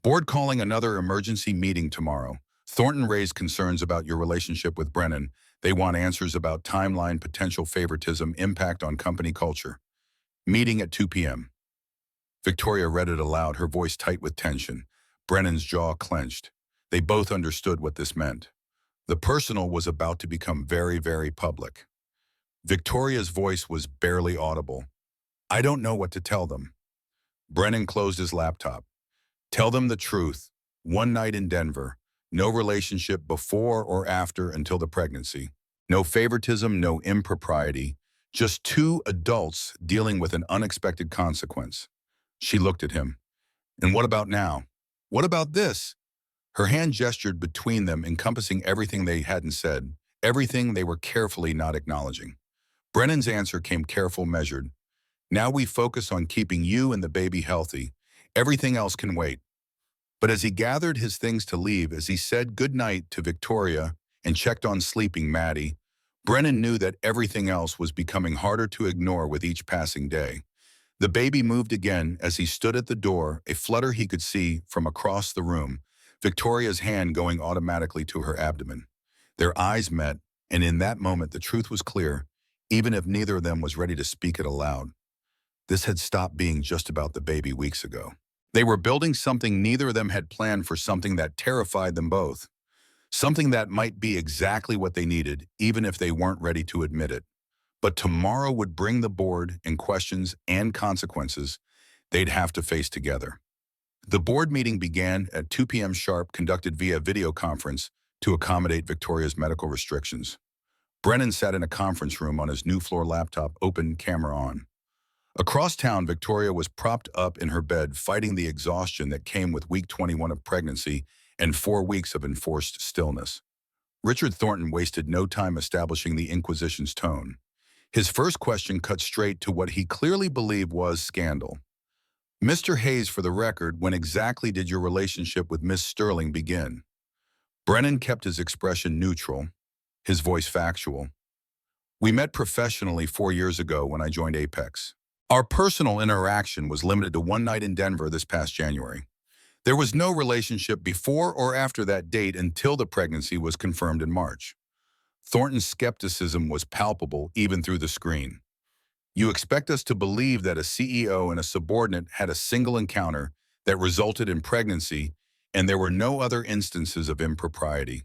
"Board calling another emergency meeting tomorrow. Thornton raised concerns about your relationship with Brennan. They want answers about timeline, potential favoritism, impact on company culture. Meeting at 2 p.m. Victoria read it aloud, her voice tight with tension. Brennan's jaw clenched. They both understood what this meant. The personal was about to become very, very public. Victoria's voice was barely audible. "I don't know what to tell them." Brennan closed his laptop. "Tell them the truth. One night in Denver. No relationship before or after until the pregnancy. No favoritism, no impropriety. Just two adults dealing with an unexpected consequence." She looked at him. "And what about now? What about this?" Her hand gestured between them, encompassing everything they hadn't said, everything they were carefully not acknowledging. Brennan's answer came careful, measured. "Now we focus on keeping you and the baby healthy. Everything else can wait." But as he gathered his things to leave, as he said goodnight to Victoria and checked on sleeping Maddie, Brennan knew that everything else was becoming harder to ignore with each passing day. The baby moved again as he stood at the door, a flutter he could see from across the room, Victoria's hand going automatically to her abdomen. Their eyes met, and in that moment the truth was clear, even if neither of them was ready to speak it aloud. This had stopped being just about the baby weeks ago. They were building something neither of them had planned for, something that terrified them both. Something that might be exactly what they needed, even if they weren't ready to admit it. But tomorrow would bring the board and questions and consequences they'd have to face together. The board meeting began at 2 p.m. sharp, conducted via video conference to accommodate Victoria's medical restrictions. Brennan sat in a conference room on his new floor laptop, open, camera on. Across town, Victoria was propped up in her bed, fighting the exhaustion that came with week 21 of pregnancy and 4 weeks of enforced stillness. Richard Thornton wasted no time establishing the Inquisition's tone. His first question cut straight to what he clearly believed was scandal. "Mr. Hayes, for the record, when exactly did your relationship with Miss Sterling begin?" Brennan kept his expression neutral, his voice factual. "We met professionally 4 years ago when I joined Apex. Our personal interaction was limited to one night in Denver this past January. There was no relationship before or after that date until the pregnancy was confirmed in March." Thornton's skepticism was palpable even through the screen. "You expect us to believe that a CEO and a subordinate had a single encounter that resulted in pregnancy and there were no other instances of impropriety?"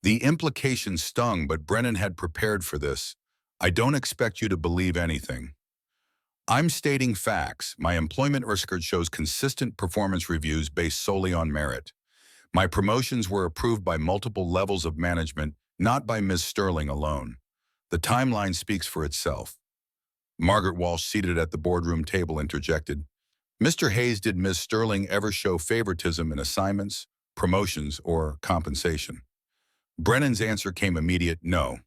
The implication stung, but Brennan had prepared for this. "I don't expect you to believe anything. I'm stating facts. My employment record shows consistent performance reviews based solely on merit. My promotions were approved by multiple levels of management, not by Ms. Sterling alone. The timeline speaks for itself." Margaret Walsh, seated at the boardroom table, interjected, "Mr. Hayes, did Ms. Sterling ever show favoritism in assignments, promotions, or compensation?" Brennan's answer came immediate: "No.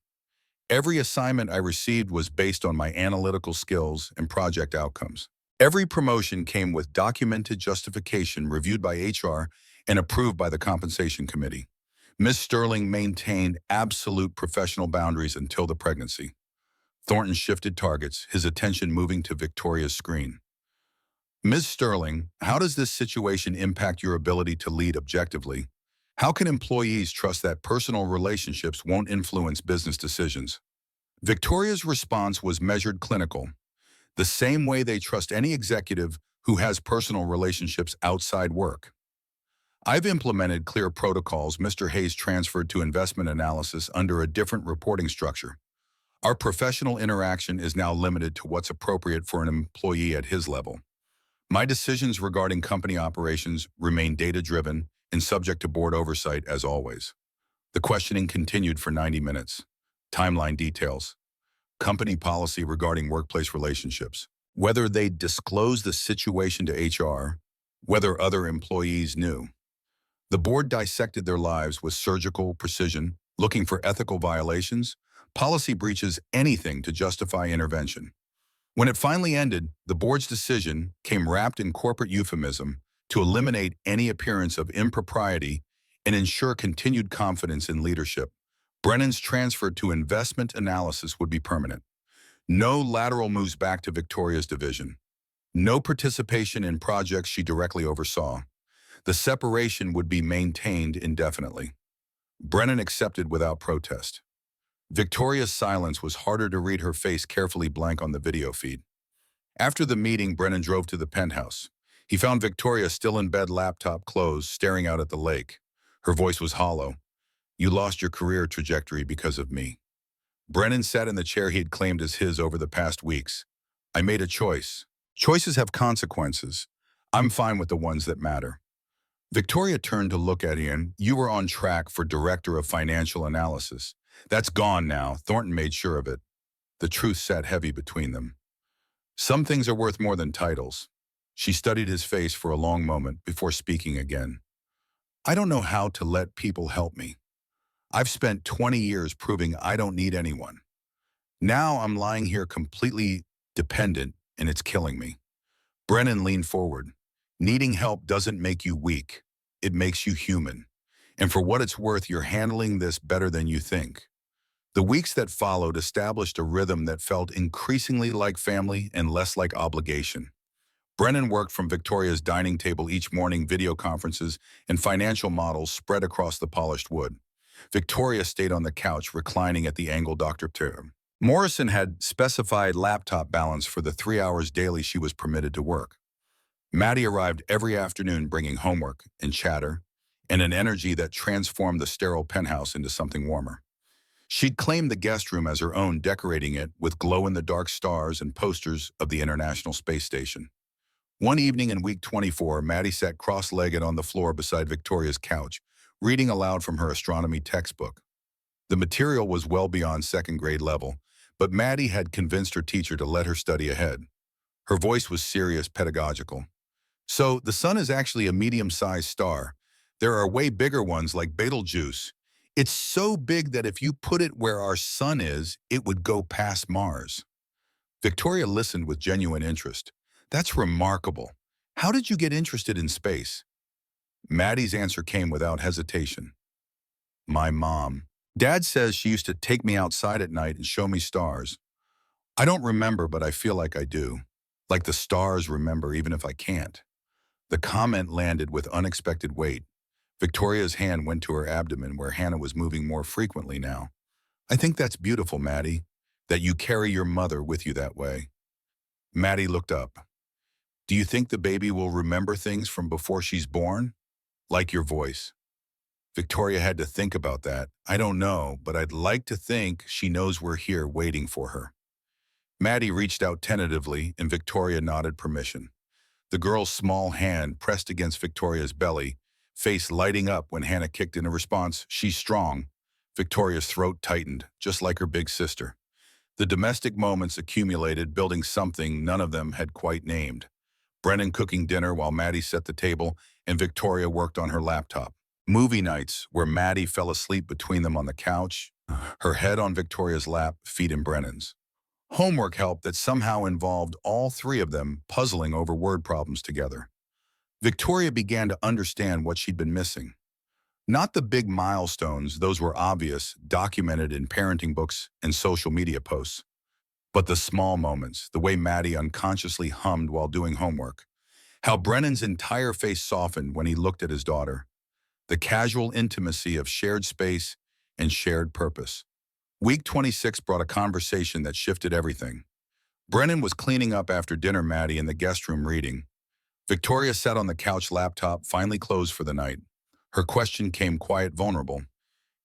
Every assignment I received was based on my analytical skills and project outcomes. Every promotion came with documented justification reviewed by HR and approved by the compensation committee. Miss Sterling maintained absolute professional boundaries until the pregnancy. Thornton shifted targets, his attention moving to Victoria's screen. Ms. Sterling, how does this situation impact your ability to lead objectively? How can employees trust that personal relationships won't influence business decisions? Victoria's response was measured clinical, the same way they trust any executive who has personal relationships outside work. I've implemented clear protocols. Mr. Hayes transferred to investment analysis under a different reporting structure. Our professional interaction is now limited to what's appropriate for an employee at his level. My decisions regarding company operations remain data-driven and subject to board oversight as always. The questioning continued for 90 minutes. Timeline details. Company policy regarding workplace relationships. Whether they disclosed the situation to HR, whether other employees knew. The board dissected their lives with surgical precision, looking for ethical violations, policy breaches, anything to justify intervention. When it finally ended, the board's decision came wrapped in corporate euphemism to eliminate any appearance of impropriety and ensure continued confidence in leadership. Brennan's transfer to investment analysis would be permanent. No lateral moves back to Victoria's division. No participation in projects she directly oversaw. The separation would be maintained indefinitely. Brennan accepted without protest. Victoria's silence was harder to read, her face carefully blank on the video feed. After the meeting, Brennan drove to the penthouse. He found Victoria still in bed, laptop closed, staring out at the lake. Her voice was hollow. "You lost your career trajectory because of me." Brennan sat in the chair he had claimed as his over the past weeks. "I made a choice. Choices have consequences. I'm fine with the ones that matter." Victoria turned to look at Ian. "You were on track for Director of Financial Analysis. That's gone now." Thornton made sure of it. The truth sat heavy between them. "Some things are worth more than titles." She studied his face for a long moment before speaking again. "I don't know how to let people help me. I've spent 20 years proving I don't need anyone. Now I'm lying here completely dependent, and it's killing me." Brennan leaned forward. "Needing help doesn't make you weak. It makes you human. And for what it's worth, you're handling this better than you think." The weeks that followed established a rhythm that felt increasingly like family and less like obligation. Brennan worked from Victoria's dining table each morning, video conferences and financial models spread across the polished wood. Victoria stayed on the couch, reclining at the angle Dr. Morrison had specified laptop balance for the 3 hours daily she was permitted to work. Maddie arrived every afternoon bringing homework and chatter and an energy that transformed the sterile penthouse into something warmer. She'd claimed the guest room as her own, decorating it with glow-in-the-dark stars and posters of the International Space Station. One evening in week 24, Maddie sat cross-legged on the floor beside Victoria's couch, reading aloud from her astronomy textbook. The material was well beyond second-grade level, but Maddie had convinced her teacher to let her study ahead. Her voice was serious, pedagogical. "So, the sun is actually a medium-sized star. There are way bigger ones like Betelgeuse. It's so big that if you put it where our sun is, it would go past Mars." Victoria listened with genuine interest. "That's remarkable. How did you get interested in space?" Maddie's answer came without hesitation. "My mom. Dad says she used to take me outside at night and show me stars. I don't remember, but I feel like I do. Like the stars remember even if I can't." The comment landed with unexpected weight. Victoria's hand went to her abdomen where Hannah was moving more frequently now. "I think that's beautiful, Maddie, that you carry your mother with you that way." Maddie looked up. "Do you think the baby will remember things from before she's born? Like your voice?" Victoria had to think about that. "I don't know, but I'd like to think she knows we're here waiting for her." Maddie reached out tentatively, and Victoria nodded permission. The girl's small hand pressed against Victoria's belly, face lighting up when Hannah kicked in a response. "She's strong." Victoria's throat tightened, just like her big sister. The domestic moments accumulated, building something none of them had quite named. Brennan cooking dinner while Maddie set the table, and Victoria worked on her laptop. Movie nights where Maddie fell asleep between them on the couch, her head on Victoria's lap, feet in Brennan's. Homework help that somehow involved all three of them puzzling over word problems together. Victoria began to understand what she'd been missing. Not the big milestones, those were obvious, documented in parenting books and social media posts. But the small moments, the way Maddie unconsciously hummed while doing homework, how Brennan's entire face softened when he looked at his daughter, the casual intimacy of shared space and shared purpose. Week 26 brought a conversation that shifted everything. Brennan was cleaning up after dinner, Maddie in the guest room reading. Victoria sat on the couch, laptop finally closed for the night. Her question came quiet, vulnerable.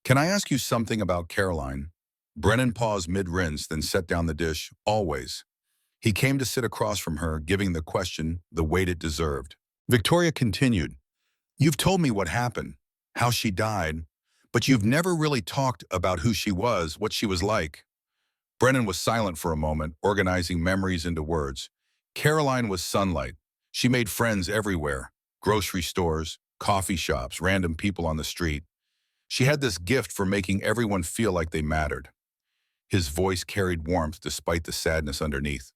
Can I ask you something about Caroline? Brennan paused mid-rinse, then set down the dish, always. He came to sit across from her, giving the question the weight it deserved. Victoria continued, You've told me what happened, how she died, but you've never really talked about who she was, what she was like. Brennan was silent for a moment, organizing memories into words. Caroline was sunlight. She made friends everywhere, grocery stores, coffee shops, random people on the street. She had this gift for making everyone feel like they mattered. His voice carried warmth despite the sadness underneath.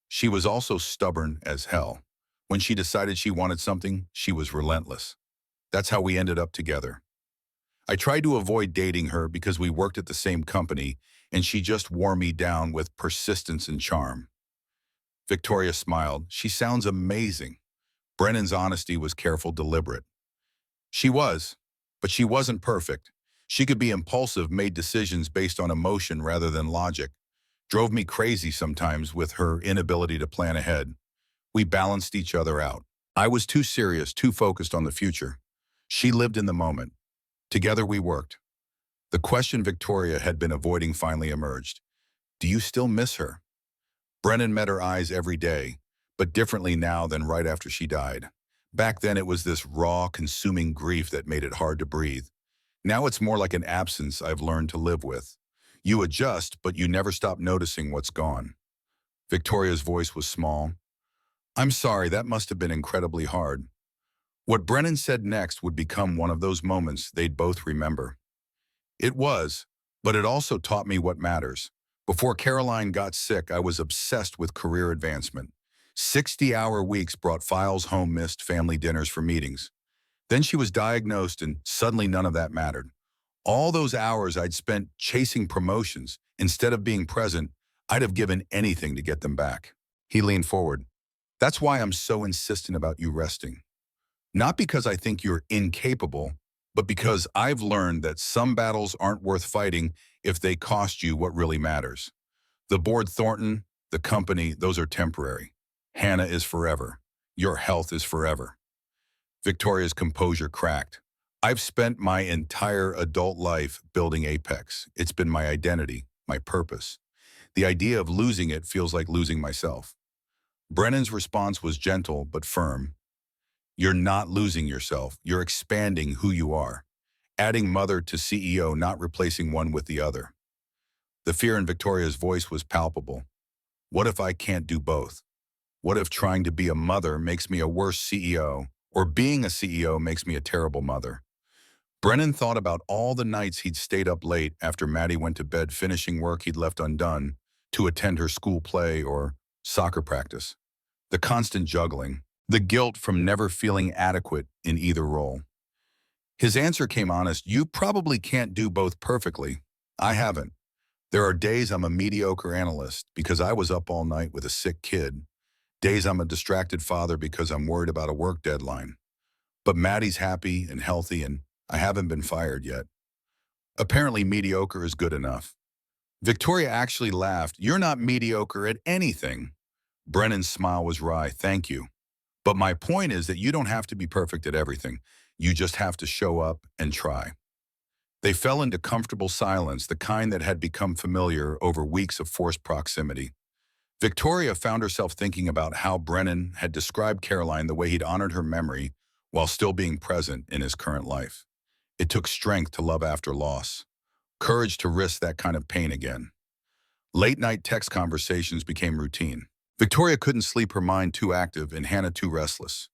She was also stubborn as hell. When she decided she wanted something, she was relentless. That's how we ended up together. I tried to avoid dating her because we worked at the same company, and she just wore me down with persistence and charm. Victoria smiled. She sounds amazing. Brennan's honesty was careful, deliberate. She was, but she wasn't perfect. She could be impulsive, made decisions based on emotion rather than logic. Drove me crazy sometimes with her inability to plan ahead. We balanced each other out. I was too serious, too focused on the future. She lived in the moment. Together we worked. The question Victoria had been avoiding finally emerged. Do you still miss her? Brennan met her eyes every day, but differently now than right after she died. Back then it was this raw, consuming grief that made it hard to breathe. Now it's more like an absence I've learned to live with. You adjust, but you never stop noticing what's gone. Victoria's voice was small. I'm sorry, that must have been incredibly hard. What Brennan said next would become one of those moments they'd both remember. It was, but it also taught me what matters. Before Caroline got sick, I was obsessed with career advancement. 60-hour weeks brought files home, missed family dinners for meetings. Then she was diagnosed and suddenly none of that mattered. All those hours I'd spent chasing promotions, instead of being present, I'd have given anything to get them back. He leaned forward. That's why I'm so insistent about you resting. Not because I think you're incapable, but because I've learned that some battles aren't worth fighting if they cost you what really matters. The board, Thornton, the company, those are temporary. Hannah is forever. Your health is forever. Victoria's composure cracked. I've spent my entire adult life building Apex. It's been my identity, my purpose. The idea of losing it feels like losing myself. Brennan's response was gentle but firm. You're not losing yourself. You're expanding who you are. Adding mother to CEO, not replacing one with the other. The fear in Victoria's voice was palpable. What if I can't do both? What if trying to be a mother makes me a worse CEO, or being a CEO makes me a terrible mother? Brennan thought about all the nights he'd stayed up late after Maddie went to bed finishing work he'd left undone to attend her school play or soccer practice. The constant juggling, the guilt from never feeling adequate in either role. His answer came honest. You probably can't do both perfectly. I haven't. There are days I'm a mediocre analyst because I was up all night with a sick kid. Days I'm a distracted father because I'm worried about a work deadline. But Maddie's happy and healthy and I haven't been fired yet. Apparently mediocre is good enough. Victoria actually laughed. You're not mediocre at anything. Brennan's smile was wry. Thank you. But my point is that you don't have to be perfect at everything. You just have to show up and try. They fell into comfortable silence, the kind that had become familiar over weeks of forced proximity. Victoria found herself thinking about how Brennan had described Caroline, the way he'd honored her memory while still being present in his current life. It took strength to love after loss, courage to risk that kind of pain again. Late-night text conversations became routine. Victoria couldn't sleep, her mind too active and Hannah too restless.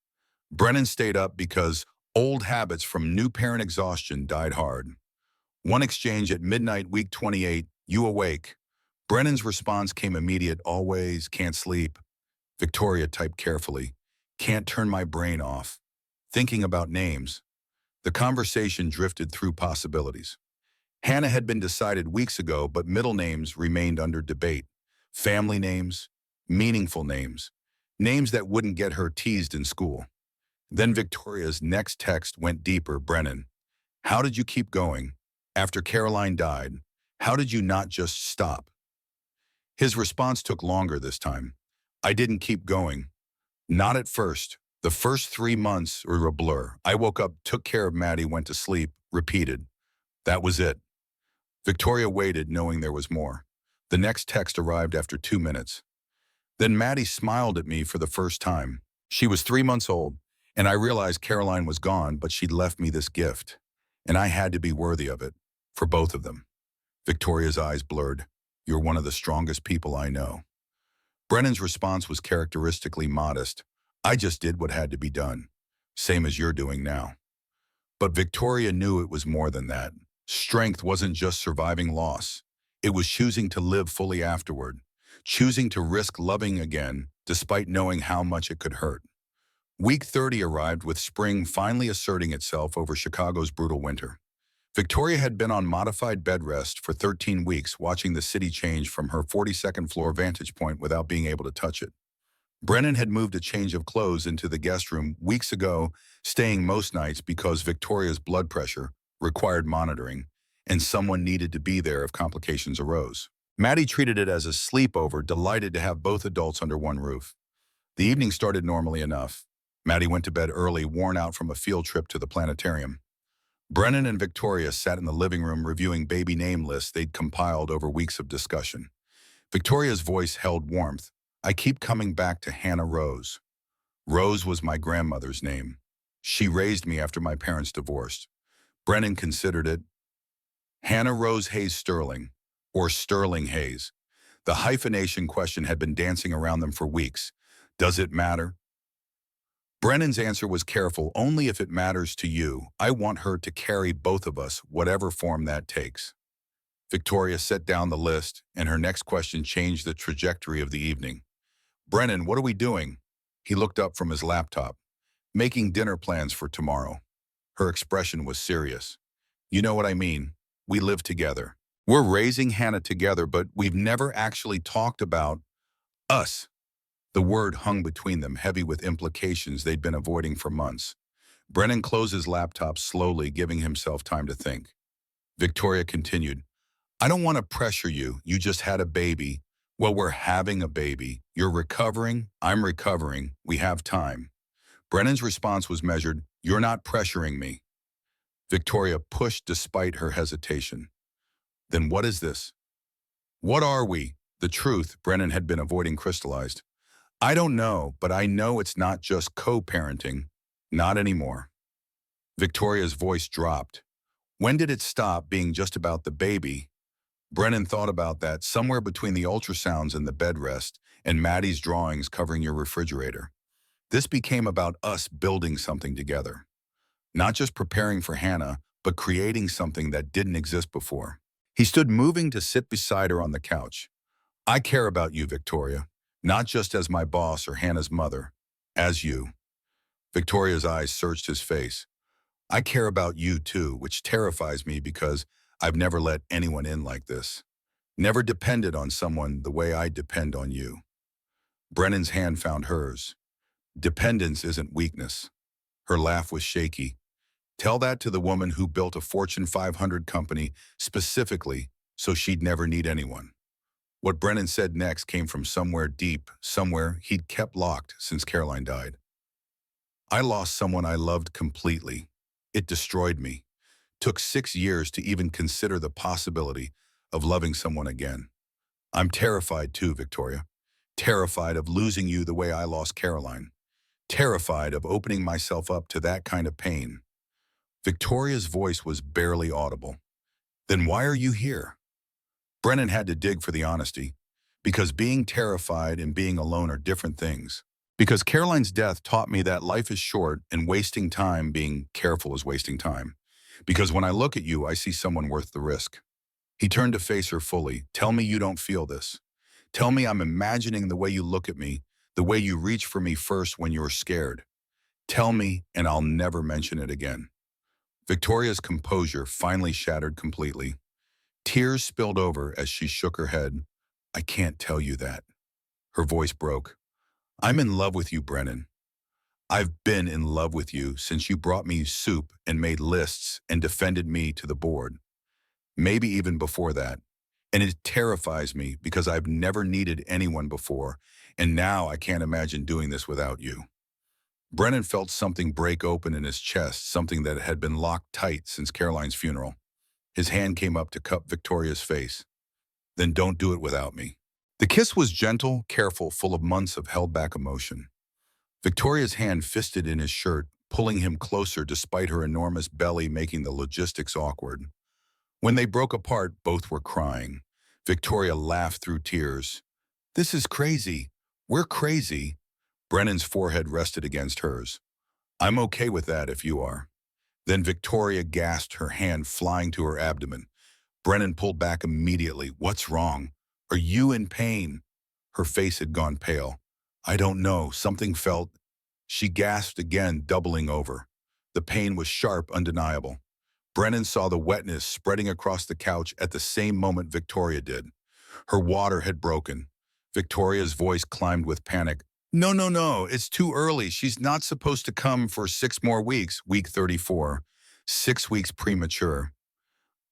Brennan stayed up because old habits from new parent exhaustion died hard. One exchange at midnight, week 28, you awake. Brennan's response came immediate, always, can't sleep. Victoria typed carefully, can't turn my brain off. Thinking about names. The conversation drifted through possibilities. Hannah had been decided weeks ago, but middle names remained under debate. Family names, meaningful names, names that wouldn't get her teased in school. Then Victoria's next text went deeper. Brennan, how did you keep going? After Caroline died, how did you not just stop? His response took longer this time. I didn't keep going. Not at first. The first 3 months were a blur. I woke up, took care of Maddie, went to sleep, repeated. That was it. Victoria waited, knowing there was more. The next text arrived after 2 minutes. Then Maddie smiled at me for the first time. She was 3 months old, and I realized Caroline was gone, but she'd left me this gift. And I had to be worthy of it, for both of them. Victoria's eyes blurred. You're one of the strongest people I know. Brennan's response was characteristically modest. I just did what had to be done, same as you're doing now. But Victoria knew it was more than that. Strength wasn't just surviving loss. It was choosing to live fully afterward, choosing to risk loving again, despite knowing how much it could hurt. Week 30 arrived with spring finally asserting itself over Chicago's brutal winter. Victoria had been on modified bed rest for 13 weeks, watching the city change from her 42nd floor vantage point without being able to touch it. Brennan had moved a change of clothes into the guest room weeks ago, staying most nights because Victoria's blood pressure required monitoring, and someone needed to be there if complications arose. Maddie treated it as a sleepover, delighted to have both adults under one roof. The evening started normally enough. Maddie went to bed early, worn out from a field trip to the planetarium. Brennan and Victoria sat in the living room reviewing baby name lists they'd compiled over weeks of discussion. Victoria's voice held warmth. I keep coming back to Hannah Rose. Rose was my grandmother's name. She raised me after my parents divorced. Brennan considered it Hannah Rose Hayes Sterling, or Sterling Hayes. The hyphenation question had been dancing around them for weeks. Does it matter? Brennan's answer was careful. Only if it matters to you. I want her to carry both of us, whatever form that takes. Victoria set down the list, and her next question changed the trajectory of the evening. Brennan, what are we doing? He looked up from his laptop. Making dinner plans for tomorrow. Her expression was serious. You know what I mean. We live together. We're raising Hannah together, but we've never actually talked about us. The word hung between them, heavy with implications they'd been avoiding for months. Brennan closed his laptop slowly, giving himself time to think. Victoria continued, I don't want to pressure you. You just had a baby. Well, we're having a baby. You're recovering. I'm recovering. We have time. Brennan's response was measured. You're not pressuring me. Victoria pushed despite her hesitation. Then what is this? What are we? The truth Brennan had been avoiding crystallized. I don't know, but I know it's not just co-parenting. Not anymore. Victoria's voice dropped. When did it stop being just about the baby? Brennan thought about that, somewhere between the ultrasounds and the bed rest and Maddie's drawings covering your refrigerator. This became about us building something together. Not just preparing for Hannah, but creating something that didn't exist before. He stood moving to sit beside her on the couch. I care about you, Victoria. Not just as my boss or Hannah's mother, as you. Victoria's eyes searched his face. I care about you too, which terrifies me because I've never let anyone in like this. Never depended on someone the way I depend on you. Brennan's hand found hers. Dependence isn't weakness. Her laugh was shaky. Tell that to the woman who built a Fortune 500 company specifically so she'd never need anyone. What Brennan said next came from somewhere deep, somewhere he'd kept locked since Caroline died. I lost someone I loved completely. It destroyed me. Took 6 years to even consider the possibility of loving someone again. I'm terrified too, Victoria. Terrified of losing you the way I lost Caroline. Terrified of opening myself up to that kind of pain. Victoria's voice was barely audible. Then why are you here? Brennan had to dig for the honesty, because being terrified and being alone are different things. Because Caroline's death taught me that life is short and wasting time being careful is wasting time. Because when I look at you, I see someone worth the risk. He turned to face her fully. Tell me you don't feel this. Tell me I'm imagining the way you look at me, the way you reach for me first when you're scared. Tell me, and I'll never mention it again. Victoria's composure finally shattered completely. Tears spilled over as she shook her head. I can't tell you that. Her voice broke. I'm in love with you, Brennan. I've been in love with you since you brought me soup and made lists and defended me to the board. Maybe even before that. And it terrifies me because I've never needed anyone before, and now I can't imagine doing this without you. Brennan felt something break open in his chest, something that had been locked tight since Caroline's funeral. His hand came up to cup Victoria's face. Then don't do it without me. The kiss was gentle, careful, full of months of held-back emotion. Victoria's hand fisted in his shirt, pulling him closer despite her enormous belly making the logistics awkward. When they broke apart, both were crying. Victoria laughed through tears. This is crazy. We're crazy. Brennan's forehead rested against hers. I'm okay with that if you are. Then Victoria gasped, her hand flying to her abdomen. Brennan pulled back immediately. What's wrong? Are you in pain? Her face had gone pale. I don't know. Something felt... She gasped again, doubling over. The pain was sharp, undeniable. Brennan saw the wetness spreading across the couch at the same moment Victoria did. Her water had broken. Victoria's voice climbed with panic. No, no, no, it's too early. She's not supposed to come for 6 more weeks, week 34. 6 weeks premature.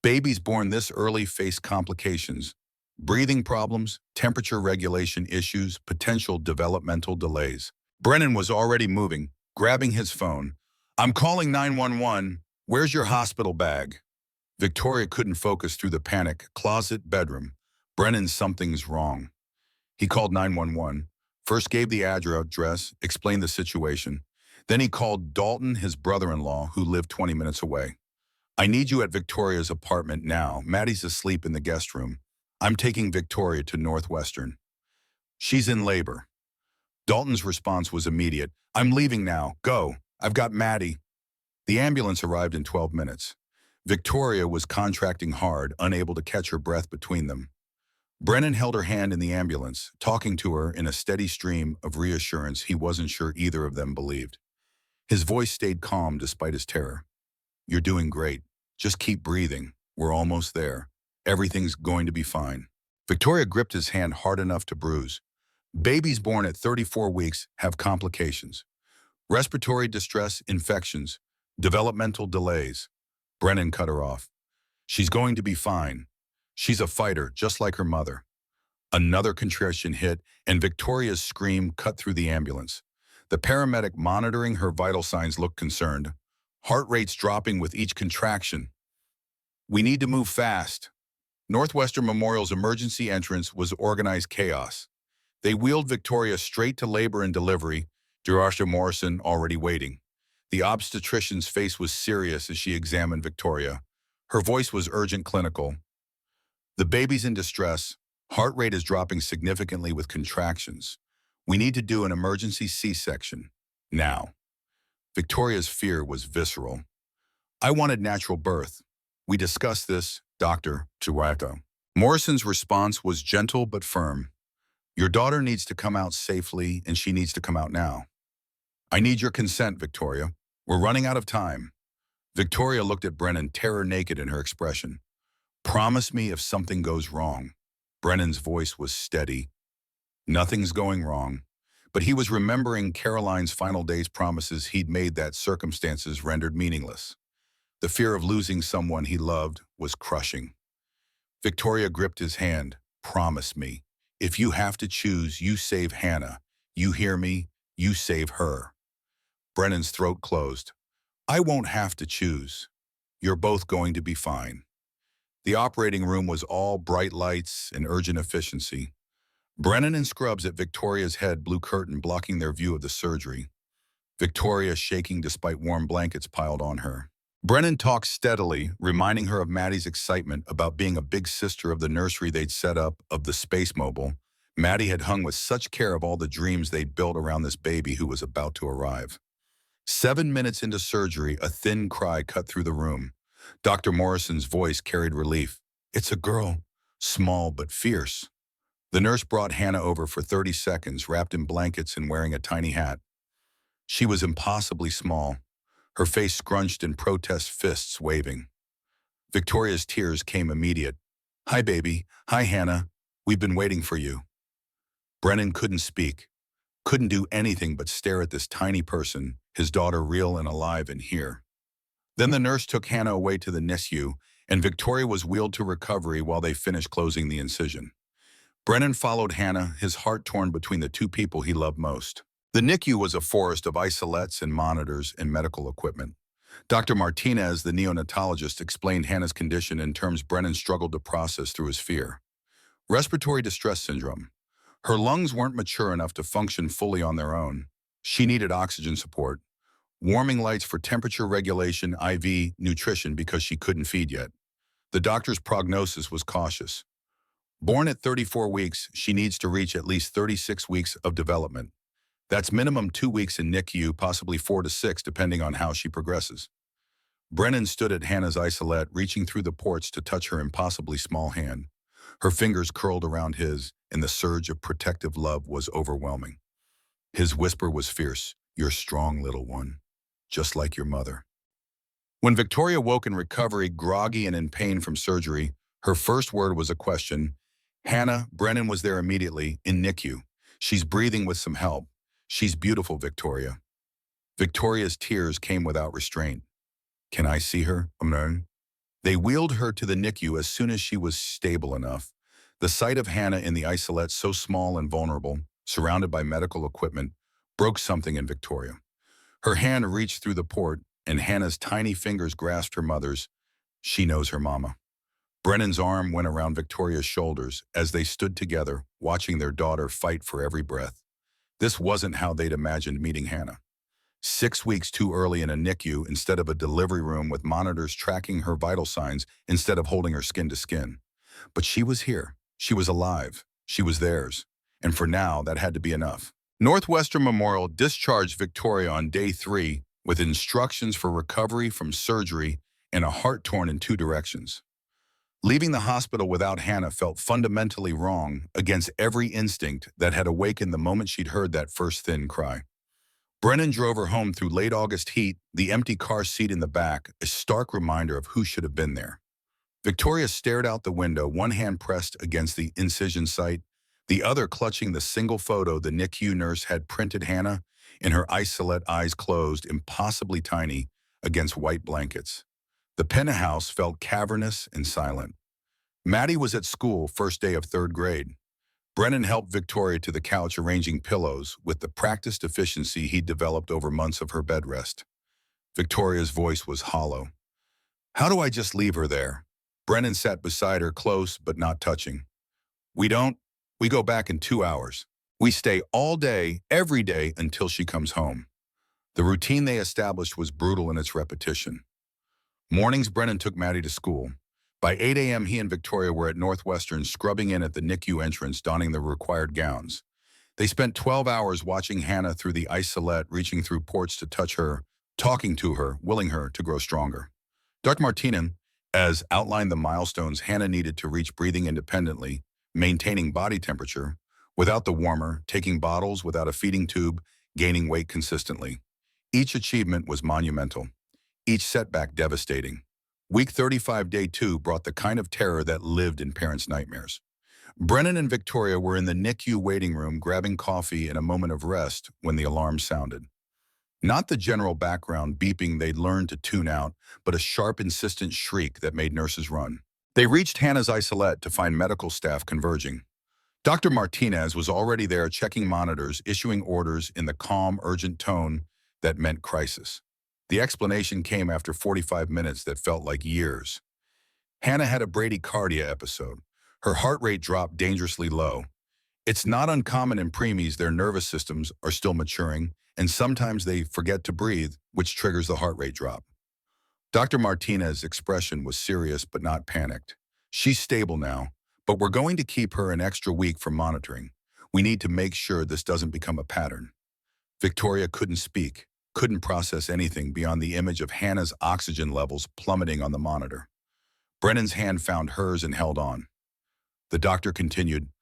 Babies born this early face complications. Breathing problems, temperature regulation issues, potential developmental delays. Brennan was already moving, grabbing his phone. I'm calling 911. Where's your hospital bag? Victoria couldn't focus through the panic. Closet, bedroom. Brennan, something's wrong. He called 911. First gave the address, explained the situation. Then he called Dalton, his brother-in-law, who lived 20 minutes away. I need you at Victoria's apartment now. Maddie's asleep in the guest room. I'm taking Victoria to Northwestern. She's in labor. Dalton's response was immediate. I'm leaving now. Go. I've got Maddie. The ambulance arrived in 12 minutes. Victoria was contracting hard, unable to catch her breath between them. Brennan held her hand in the ambulance, talking to her in a steady stream of reassurance he wasn't sure either of them believed. His voice stayed calm despite his terror. You're doing great. Just keep breathing. We're almost there. Everything's going to be fine. Victoria gripped his hand hard enough to bruise. Babies born at 34 weeks have complications. Respiratory distress, infections, developmental delays. Brennan cut her off. She's going to be fine. She's a fighter, just like her mother. Another contraction hit, and Victoria's scream cut through the ambulance. The paramedic monitoring her vital signs looked concerned. Heart rates dropping with each contraction. We need to move fast. Northwestern Memorial's emergency entrance was organized chaos. They wheeled Victoria straight to labor and delivery, Dr. Morrison already waiting. The obstetrician's face was serious as she examined Victoria. Her voice was urgent, clinical. The baby's in distress. Heart rate is dropping significantly with contractions. We need to do an emergency C-section. Now. Victoria's fear was visceral. I wanted natural birth. We discussed this, Dr. Chihuahua. Morrison's response was gentle but firm. Your daughter needs to come out safely, and she needs to come out now. I need your consent, Victoria. We're running out of time. Victoria looked at Brennan, terror naked in her expression. Promise me if something goes wrong. Brennan's voice was steady. Nothing's going wrong. But he was remembering Caroline's final day's promises he'd made that circumstances rendered meaningless. The fear of losing someone he loved was crushing. Victoria gripped his hand. Promise me. If you have to choose, you save Hannah. You hear me? You save her. Brennan's throat closed. I won't have to choose. You're both going to be fine. The operating room was all bright lights and urgent efficiency. Brennan and Scrubs at Victoria's head, blue curtain blocking their view of the surgery. Victoria shaking despite warm blankets piled on her. Brennan talked steadily, reminding her of Maddie's excitement about being a big sister of the nursery they'd set up, of the space mobile. Maddie had hung with such care of all the dreams they'd built around this baby who was about to arrive. 7 minutes into surgery, a thin cry cut through the room. Dr. Morrison's voice carried relief. It's a girl, small but fierce. The nurse brought Hannah over for 30 seconds, wrapped in blankets and wearing a tiny hat. She was impossibly small. her face scrunched in protest, fists waving. Victoria's tears came immediate. "Hi, baby. Hi, Hannah. We've been waiting for you." Brennan couldn't speak, couldn't do anything but stare at this tiny person, his daughter real and alive and here. Then the nurse took Hannah away to the NICU, and Victoria was wheeled to recovery while they finished closing the incision. Brennan followed Hannah, his heart torn between the two people he loved most. The NICU was a forest of isolates and monitors and medical equipment. Dr. Martinez, the neonatologist, explained Hannah's condition in terms Brennan struggled to process through his fear. Respiratory distress syndrome. Her lungs weren't mature enough to function fully on their own. She needed oxygen support, warming lights for temperature regulation, IV, nutrition because she couldn't feed yet. The doctor's prognosis was cautious. Born at 34 weeks, she needs to reach at least 36 weeks of development. That's minimum 2 weeks in NICU, possibly 4 to 6, depending on how she progresses. Brennan stood at Hannah's isolette, reaching through the ports to touch her impossibly small hand. Her fingers curled around his, and the surge of protective love was overwhelming. His whisper was fierce, "You're strong, little one, just like your mother." When Victoria woke in recovery, groggy and in pain from surgery, her first word was a question. "Hannah, Brennan was there immediately, in NICU. She's breathing with some help. She's beautiful, Victoria." Victoria's tears came without restraint. "Can I see her, Amnon?" They wheeled her to the NICU as soon as she was stable enough. The sight of Hannah in the isolette, so small and vulnerable, surrounded by medical equipment, broke something in Victoria. Her hand reached through the port, and Hannah's tiny fingers grasped her mother's. She knows her mama. Brennan's arm went around Victoria's shoulders as they stood together, watching their daughter fight for every breath. This wasn't how they'd imagined meeting Hannah. 6 weeks too early in a NICU instead of a delivery room with monitors tracking her vital signs instead of holding her skin to skin. But she was here. She was alive. She was theirs. And for now, that had to be enough. Northwestern Memorial discharged Victoria on day 3 with instructions for recovery from surgery and a heart torn in 2 directions. Leaving the hospital without Hannah felt fundamentally wrong, against every instinct that had awakened the moment she'd heard that first thin cry. Brennan drove her home through late August heat, the empty car seat in the back, a stark reminder of who should have been there. Victoria stared out the window, one hand pressed against the incision site, the other clutching the single photo the NICU nurse had printed Hannah, in her isolette, eyes closed, impossibly tiny, against white blankets. The penthouse felt cavernous and silent. Maddie was at school, first day of 3rd grade. Brennan helped Victoria to the couch, arranging pillows with the practiced efficiency he'd developed over months of her bed rest. Victoria's voice was hollow. "How do I just leave her there?" Brennan sat beside her, close but not touching. "We don't. We go back in 2 hours. We stay all day, every day, until she comes home." The routine they established was brutal in its repetition. Mornings, Brennan took Maddie to school. By 8 a.m., he and Victoria were at Northwestern, scrubbing in at the NICU entrance, donning the required gowns. They spent 12 hours watching Hannah through the isolette, reaching through ports to touch her, talking to her, willing her to grow stronger. Dr. Martinez, as outlined the milestones Hannah needed to reach: breathing independently, maintaining body temperature without the warmer, taking bottles without a feeding tube, gaining weight consistently. Each achievement was monumental, each setback devastating. Week 35, day 2, brought the kind of terror that lived in parents' nightmares. Brennan and Victoria were in the NICU waiting room, grabbing coffee in a moment of rest when the alarm sounded. Not the general background beeping they'd learned to tune out, but a sharp, insistent shriek that made nurses run. They reached Hannah's isolette to find medical staff converging. Dr. Martinez was already there, checking monitors, issuing orders in the calm, urgent tone that meant crisis. The explanation came after 45 minutes that felt like years. Hannah had a bradycardia episode. Her heart rate dropped dangerously low. It's not uncommon in preemies; their nervous systems are still maturing, and sometimes they forget to breathe, which triggers the heart rate drop. Dr. Martinez's expression was serious but not panicked. "She's stable now, but we're going to keep her an extra week for monitoring. We need to make sure this doesn't become a pattern." Victoria couldn't speak, couldn't process anything beyond the image of Hannah's oxygen levels plummeting on the monitor. Brennan's hand found hers and held on. The doctor continued,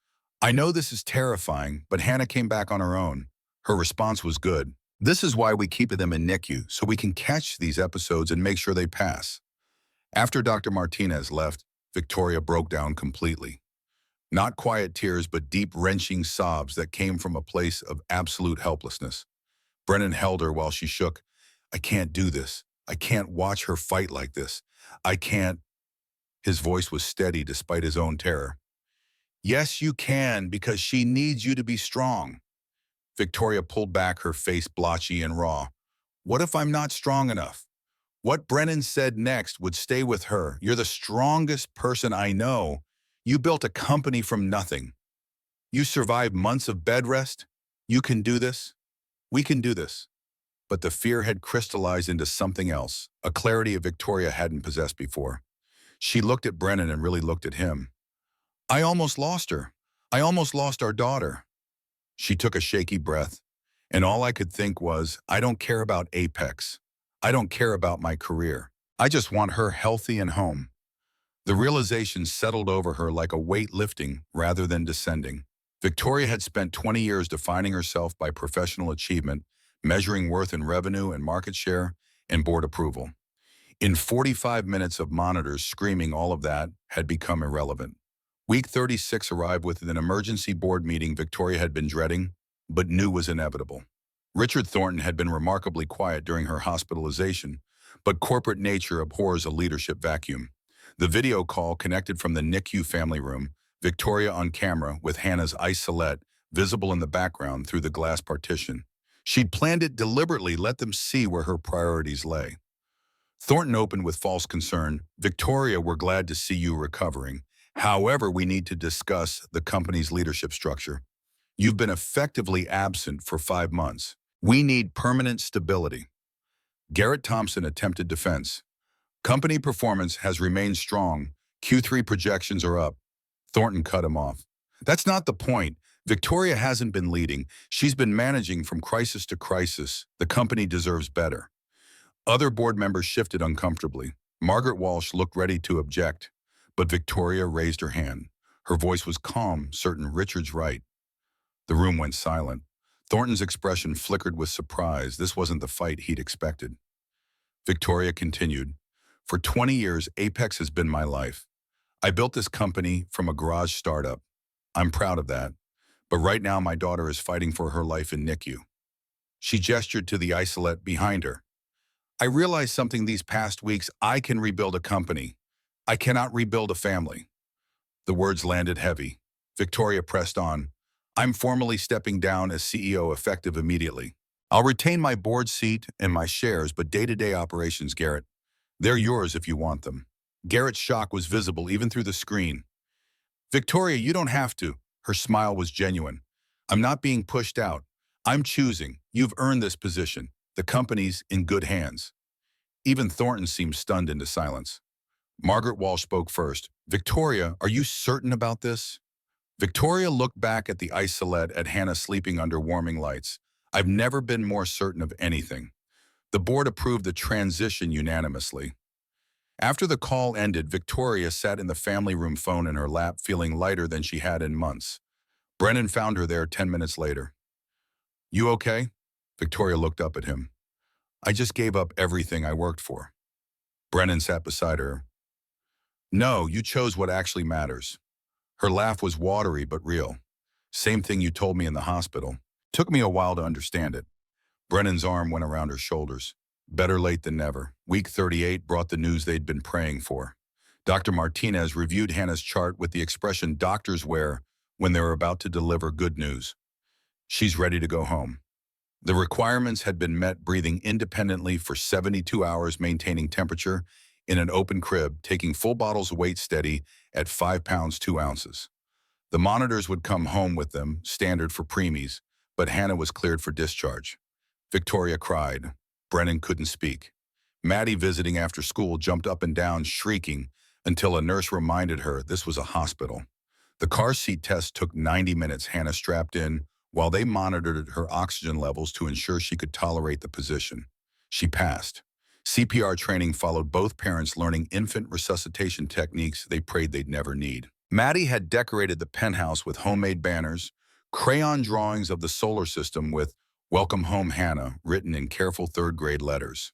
"I know this is terrifying, but Hannah came back on her own. Her response was good. This is why we keep them in NICU, so we can catch these episodes and make sure they pass. After Dr. Martinez left, Victoria broke down completely. Not quiet tears, but deep, wrenching sobs that came from a place of absolute helplessness. Brennan held her while she shook. I can't do this. I can't watch her fight like this. I can't. His voice was steady despite his own terror. Yes, you can, because she needs you to be strong. Victoria pulled back, her face blotchy and raw. What if I'm not strong enough? What Brennan said next would stay with her. You're the strongest person I know. You built a company from nothing. You survived months of bed rest. You can do this. We can do this. But the fear had crystallized into something else, a clarity Victoria hadn't possessed before. She looked at Brennan and really looked at him. I almost lost her. I almost lost our daughter. She took a shaky breath, and all I could think was, I don't care about Apex. I don't care about my career. I just want her healthy and home. The realization settled over her like a weight lifting rather than descending. Victoria had spent 20 years defining herself by professional achievement, measuring worth in revenue and market share, and board approval. In 45 minutes of monitors screaming, all of that had become irrelevant. Week 36 arrived with an emergency board meeting Victoria had been dreading, but knew was inevitable. Richard Thornton had been remarkably quiet during her hospitalization, but corporate nature abhors a leadership vacuum. The video call connected from the NICU family room, Victoria on camera with Hannah's isolette visible in the background through the glass partition. She'd planned it deliberately, let them see where her priorities lay. Thornton opened with false concern. Victoria, we're glad to see you recovering. However, we need to discuss the company's leadership structure. You've been effectively absent for 5 months. We need permanent stability. Garrett Thompson attempted defense. Company performance has remained strong. Q3 projections are up. Thornton cut him off. That's not the point. Victoria hasn't been leading. She's been managing from crisis to crisis. The company deserves better. Other board members shifted uncomfortably. Margaret Walsh looked ready to object, but Victoria raised her hand. Her voice was calm, certain Richard's right. The room went silent. Thornton's expression flickered with surprise. This wasn't the fight he'd expected. Victoria continued, for 20 years, Apex has been my life. I built this company from a garage startup. I'm proud of that. But right now, my daughter is fighting for her life in NICU. She gestured to the isolette behind her. I realized something these past weeks. I can rebuild a company. I cannot rebuild a family. The words landed heavy. Victoria pressed on. I'm formally stepping down as CEO effective immediately. I'll retain my board seat and my shares, but day-to-day operations, Garrett, they're yours if you want them. Garrett's shock was visible even through the screen. Victoria, you don't have to. Her smile was genuine. I'm not being pushed out. I'm choosing. You've earned this position. The company's in good hands. Even Thornton seemed stunned into silence. Margaret Walsh spoke first. Victoria, are you certain about this? Victoria looked back at the isolette at Hannah sleeping under warming lights. I've never been more certain of anything. The board approved the transition unanimously. After the call ended, Victoria sat in the family room, phone in her lap, feeling lighter than she had in months. Brennan found her there 10 minutes later. You okay? Victoria looked up at him. I just gave up everything I worked for. Brennan sat beside her. No, you chose what actually matters. Her laugh was watery but real. Same thing you told me in the hospital. Took me a while to understand it. Brennan's arm went around her shoulders. Better late than never. Week 38 brought the news they'd been praying for. Dr. Martinez reviewed Hannah's chart with the expression doctors wear when they're about to deliver good news. She's ready to go home. The requirements had been met, breathing independently for 72 hours, maintaining temperature in an open crib, taking full bottles of weight steady at 5 pounds 2 ounces. The monitors would come home with them, standard for preemies, but Hannah was cleared for discharge. Victoria cried. Brennan couldn't speak. Maddie, visiting after school, jumped up and down, shrieking, until a nurse reminded her this was a hospital. The car seat test took 90 minutes. Hannah strapped in while they monitored her oxygen levels to ensure she could tolerate the position. She passed. CPR training followed, both parents learning infant resuscitation techniques they prayed they'd never need. Maddie had decorated the penthouse with homemade banners, crayon drawings of the solar system with Welcome home, Hannah, written in careful third-grade letters.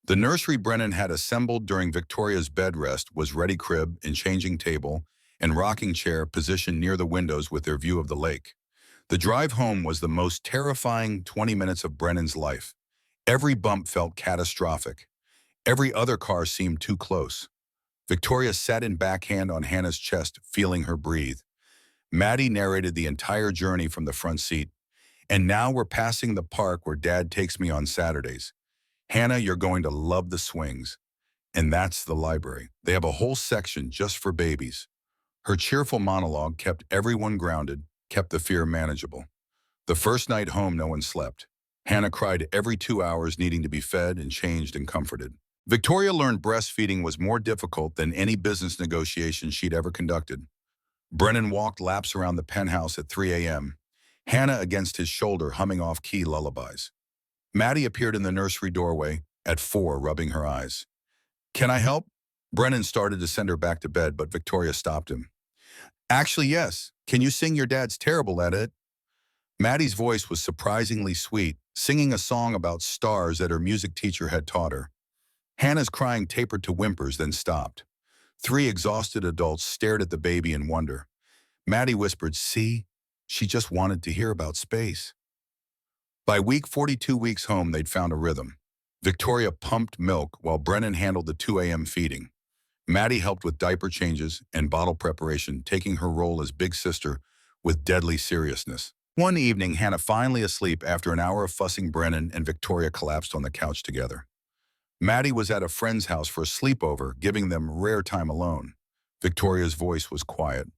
The nursery Brennan had assembled during Victoria's bed rest was ready crib and changing table and rocking chair positioned near the windows with their view of the lake. The drive home was the most terrifying 20 minutes of Brennan's life. Every bump felt catastrophic. Every other car seemed too close. Victoria sat in backhand on Hannah's chest, feeling her breathe. Maddie narrated the entire journey from the front seat. And now we're passing the park where Dad takes me on Saturdays. Hannah, you're going to love the swings. And that's the library. They have a whole section just for babies. Her cheerful monologue kept everyone grounded, kept the fear manageable. The first night home, no one slept. Hannah cried every 2 hours, needing to be fed and changed and comforted. Victoria learned breastfeeding was more difficult than any business negotiation she'd ever conducted. Brennan walked laps around the penthouse at 3 a.m., Hannah against his shoulder humming off-key lullabies. Maddie appeared in the nursery doorway at 4, rubbing her eyes. "Can I help?" Brennan started to send her back to bed, but Victoria stopped him. "Actually, yes. Can you sing? Your dad's terrible at it." Maddie's voice was surprisingly sweet, singing a song about stars that her music teacher had taught her. Hannah's crying tapered to whimpers, then stopped. 3 exhausted adults stared at the baby in wonder. Maddie whispered, "See? She just wanted to hear about space." By week 42 weeks home, they'd found a rhythm. Victoria pumped milk while Brennan handled the 2 a.m. feeding. Maddie helped with diaper changes and bottle preparation, taking her role as big sister with deadly seriousness. One evening, Hannah finally asleep after an hour of fussing, Brennan and Victoria collapsed on the couch together. Maddie was at a friend's house for a sleepover, giving them rare time alone. Victoria's voice was quiet.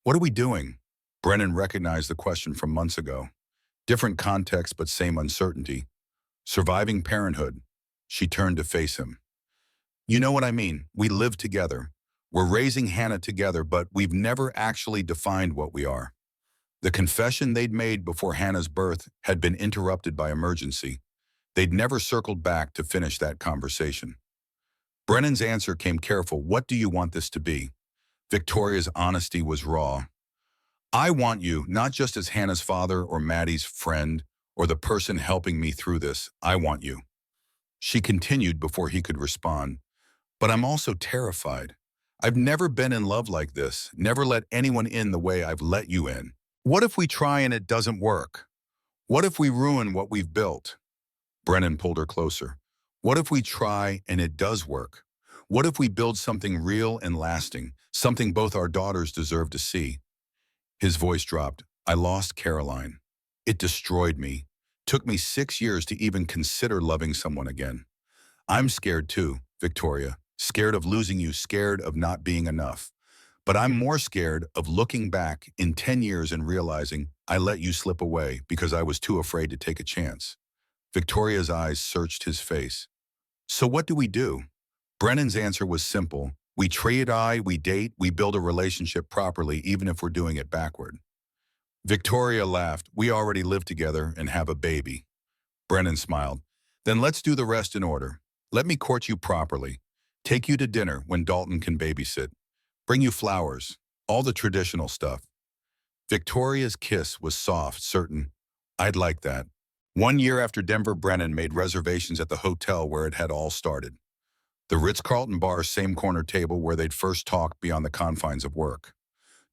"What are we doing?" Brennan recognized the question from months ago. Different context, but same uncertainty. Surviving parenthood. She turned to face him. "You know what I mean. We live together. We're raising Hannah together, but we've never actually defined what we are." The confession they'd made before Hannah's birth had been interrupted by emergency. They'd never circled back to finish that conversation. Brennan's answer came careful. "What do you want this to be?" Victoria's honesty was raw. "I want you, not just as Hannah's father or Maddie's friend or the person helping me through this. I want you." She continued before he could respond. "But I'm also terrified. I've never been in love like this, never let anyone in the way I've let you in. What if we try and it doesn't work? What if we ruin what we've built?" Brennan pulled her closer. "What if we try and it does work? What if we build something real and lasting, something both our daughters deserve to see?" His voice dropped. "I lost Caroline. It destroyed me. Took me 6 years to even consider loving someone again. I'm scared too, Victoria. Scared of losing you, scared of not being enough. But I'm more scared of looking back in 10 years and realizing I let you slip away because I was too afraid to take a chance." Victoria's eyes searched his face. "So what do we do?" Brennan's answer was simple. "We trade-eye, we date, we build a relationship properly, even if we're doing it backward." Victoria laughed. "We already live together and have a baby." Brennan smiled. "Then let's do the rest in order. Let me court you properly. Take you to dinner when Dalton can babysit. Bring you flowers. All the traditional stuff." Victoria's kiss was soft, certain. "I'd like that." 1 year after Denver, Brennan made reservations at the hotel where it had all started. The Ritz-Carlton bar's same corner table where they'd first talked beyond the confines of work.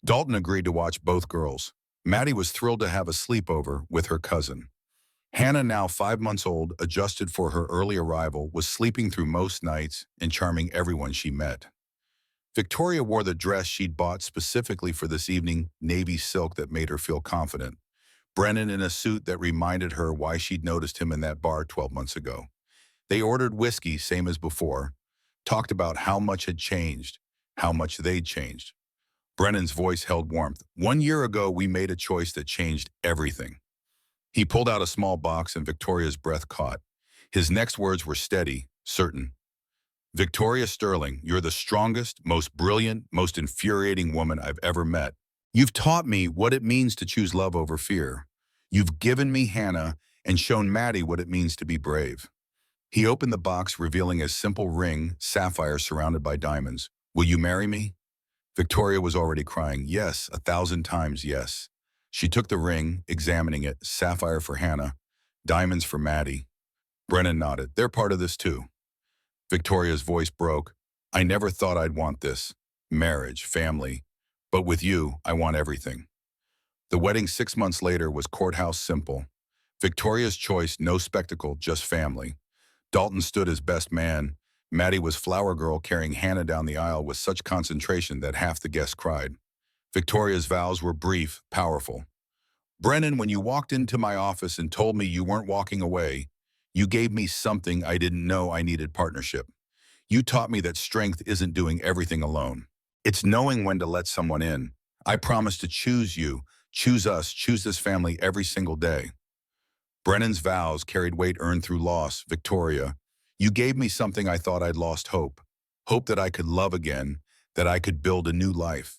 Dalton agreed to watch both girls. Maddie was thrilled to have a sleepover with her cousin. Hannah, now 5 months old, adjusted for her early arrival, was sleeping through most nights and charming everyone she met. Victoria wore the dress she'd bought specifically for this evening, navy silk that made her feel confident. Brennan in a suit that reminded her why she'd noticed him in that bar 12 months ago. They ordered whiskey, same as before, talked about how much had changed, how much they'd changed. Brennan's voice held warmth. "1 year ago, we made a choice that changed everything." He pulled out a small box and Victoria's breath caught. His next words were steady, certain. "Victoria Sterling, you're the strongest, most brilliant, most infuriating woman I've ever met. You've taught me what it means to choose love over fear. You've given me Hannah and shown Maddie what it means to be brave." He opened the box, revealing a simple ring, sapphire surrounded by diamonds. "Will you marry me?" Victoria was already crying. "Yes, 1,000 times yes." She took the ring, examining it, sapphire for Hannah, Diamonds for Maddie. Brennan nodded. They're part of this too. Victoria's voice broke. I never thought I'd want this. Marriage, family. But with you, I want everything. The wedding 6 months later was courthouse simple. Victoria's choice, no spectacle, just family. Dalton stood as best man. Maddie was flower girl carrying Hannah down the aisle with such concentration that half the guests cried. Victoria's vows were brief, powerful. Brennan, when you walked into my office and told me you weren't walking away, you gave me something I didn't know I needed: partnership. You taught me that strength isn't doing everything alone. It's knowing when to let someone in. I promise to choose you, choose us, choose this family every single day. Brennan's vows carried weight earned through loss. Victoria, you gave me something I thought I'd lost: hope. Hope that I could love again, that I could build a new life.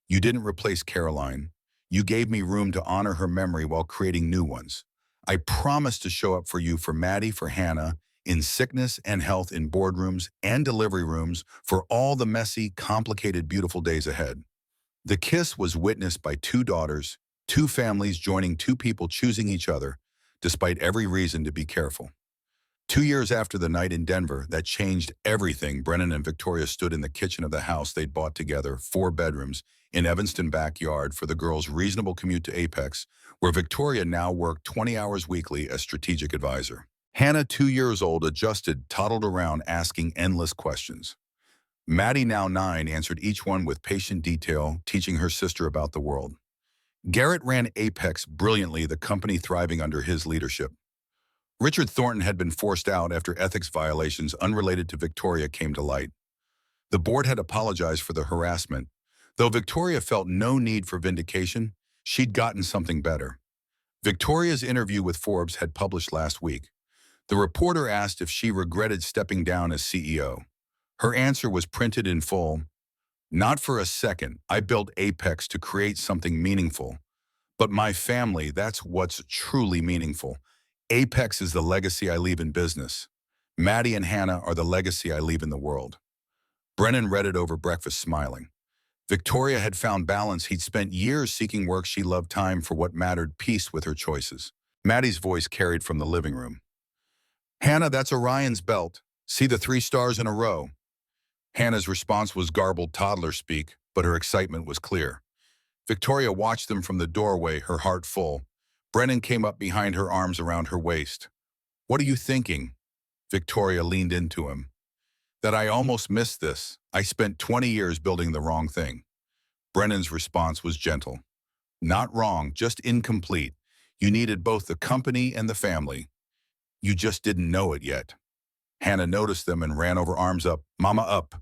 You didn't replace Caroline. You gave me room to honor her memory while creating new ones. I promise to show up for you, for Maddie, for Hannah, in sickness and health, in boardrooms and delivery rooms, for all the messy, complicated, beautiful days ahead. The kiss was witnessed by two daughters, two families joining, two people choosing each other, despite every reason to be careful. 2 years after the night in Denver that changed everything, Brennan and Victoria stood in the kitchen of the house they'd bought together, 4 bedrooms, in Evanston backyard for the girls' reasonable commute to Apex, where Victoria now worked 20 hours weekly as strategic advisor. Hannah, 2 years old, adjusted, toddled around, asking endless questions. Maddie, now 9, answered each one with patient detail, teaching her sister about the world. Garrett ran Apex brilliantly, the company thriving under his leadership. Richard Thornton had been forced out after ethics violations unrelated to Victoria came to light. The board had apologized for the harassment. Though Victoria felt no need for vindication, she'd gotten something better. Victoria's interview with Forbes had published last week. The reporter asked if she regretted stepping down as CEO. Her answer was printed in full. Not for a second. I built Apex to create something meaningful. But my family, that's what's truly meaningful. Apex is the legacy I leave in business. Maddie and Hannah are the legacy I leave in the world. Brennan read it over breakfast, smiling. Victoria had found balance. He'd spent years seeking work she loved, time for what mattered, peace with her choices. Maddie's voice carried from the living room. Hannah, that's Orion's belt. See the 3 stars in a row. Hannah's response was garbled toddler speak, but her excitement was clear. Victoria watched them from the doorway, her heart full. Brennan came up behind her, arms around her waist. What are you thinking? Victoria leaned into him. That I almost missed this. I spent 20 years building the wrong thing. Brennan's response was gentle. Not wrong, just incomplete. You needed both the company and the family. You just didn't know it yet. Hannah noticed them and ran over, arms up. Mama, up.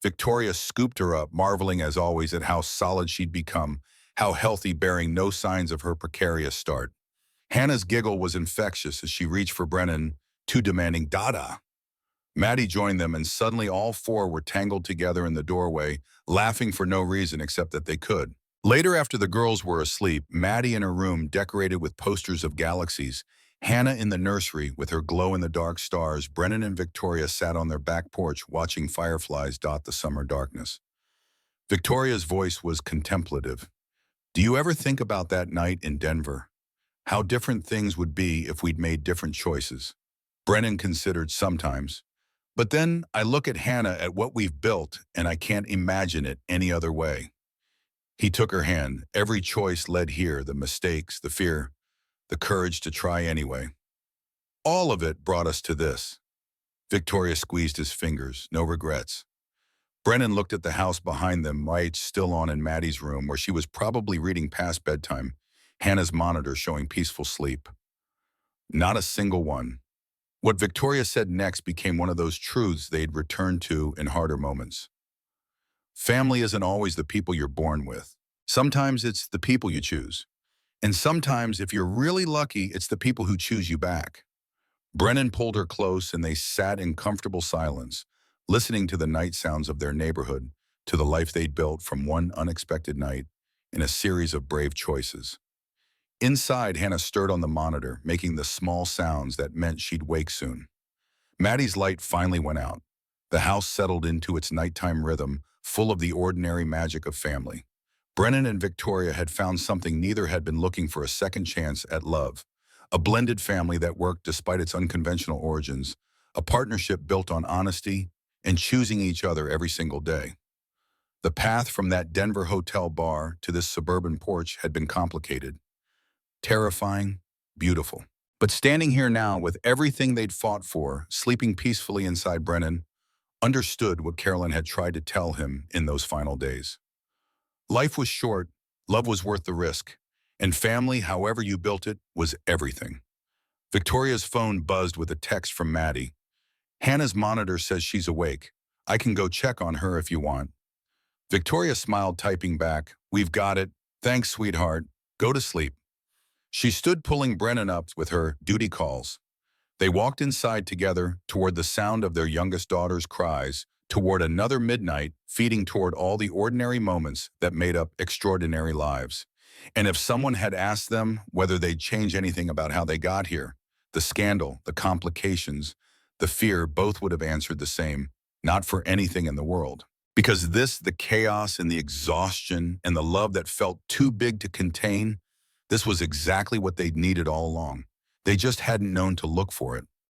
Victoria scooped her up, marveling as always at how solid she'd become, how healthy, bearing no signs of her precarious start. Hannah's giggle was infectious as she reached for Brennan, too demanding. Dada. Maddie joined them, and suddenly all 4 were tangled together in the doorway, laughing for no reason except that they could. Later, after the girls were asleep, Maddie in her room decorated with posters of galaxies, Hannah in the nursery with her glow-in-the-dark stars, Brennan and Victoria sat on their back porch watching fireflies dot the summer darkness. Victoria's voice was contemplative. Do you ever think about that night in Denver? How different things would be if we'd made different choices? Brennan considered. Sometimes. But then I look at Hannah, at what we've built, and I can't imagine it any other way. He took her hand. Every choice led here, the mistakes, the fear, the courage to try anyway. All of it brought us to this. Victoria squeezed his fingers. No regrets. Brennan looked at the house behind them, lights still on in Maddie's room, where she was probably reading past bedtime, Hannah's monitor showing peaceful sleep. Not a single one. What Victoria said next became one of those truths they'd return to in harder moments. Family isn't always the people you're born with. Sometimes it's the people you choose. And sometimes, if you're really lucky, it's the people who choose you back. Brennan pulled her close, and they sat in comfortable silence, listening to the night sounds of their neighborhood, to the life they'd built from one unexpected night in a series of brave choices. Inside, Hannah stirred on the monitor, making the small sounds that meant she'd wake soon. Maddie's light finally went out. The house settled into its nighttime rhythm, full of the ordinary magic of family. Brennan and Victoria had found something neither had been looking for: a second chance at love. A blended family that worked despite its unconventional origins, a partnership built on honesty and choosing each other every single day. The path from that Denver hotel bar to this suburban porch had been complicated, terrifying, beautiful. But standing here now with everything they'd fought for, sleeping peacefully inside Brennan, understood what Carolyn had tried to tell him in those final days. Life was short, love was worth the risk, and family, however you built it, was everything. Victoria's phone buzzed with a text from Maddie. Hannah's monitor says she's awake. I can go check on her if you want. Victoria smiled, typing back, "We've got it. Thanks, sweetheart. Go to sleep." She stood pulling Brennan up with her duty calls. They walked inside together toward the sound of their youngest daughter's cries, toward another midnight, feeding toward all the ordinary moments that made up extraordinary lives. And if someone had asked them whether they'd change anything about how they got here, the scandal, the complications, the fear, both would have answered the same, not for anything in the world. Because this, the chaos and the exhaustion and the love that felt too big to contain, this was exactly what they'd needed all along. They just hadn't known to look for it.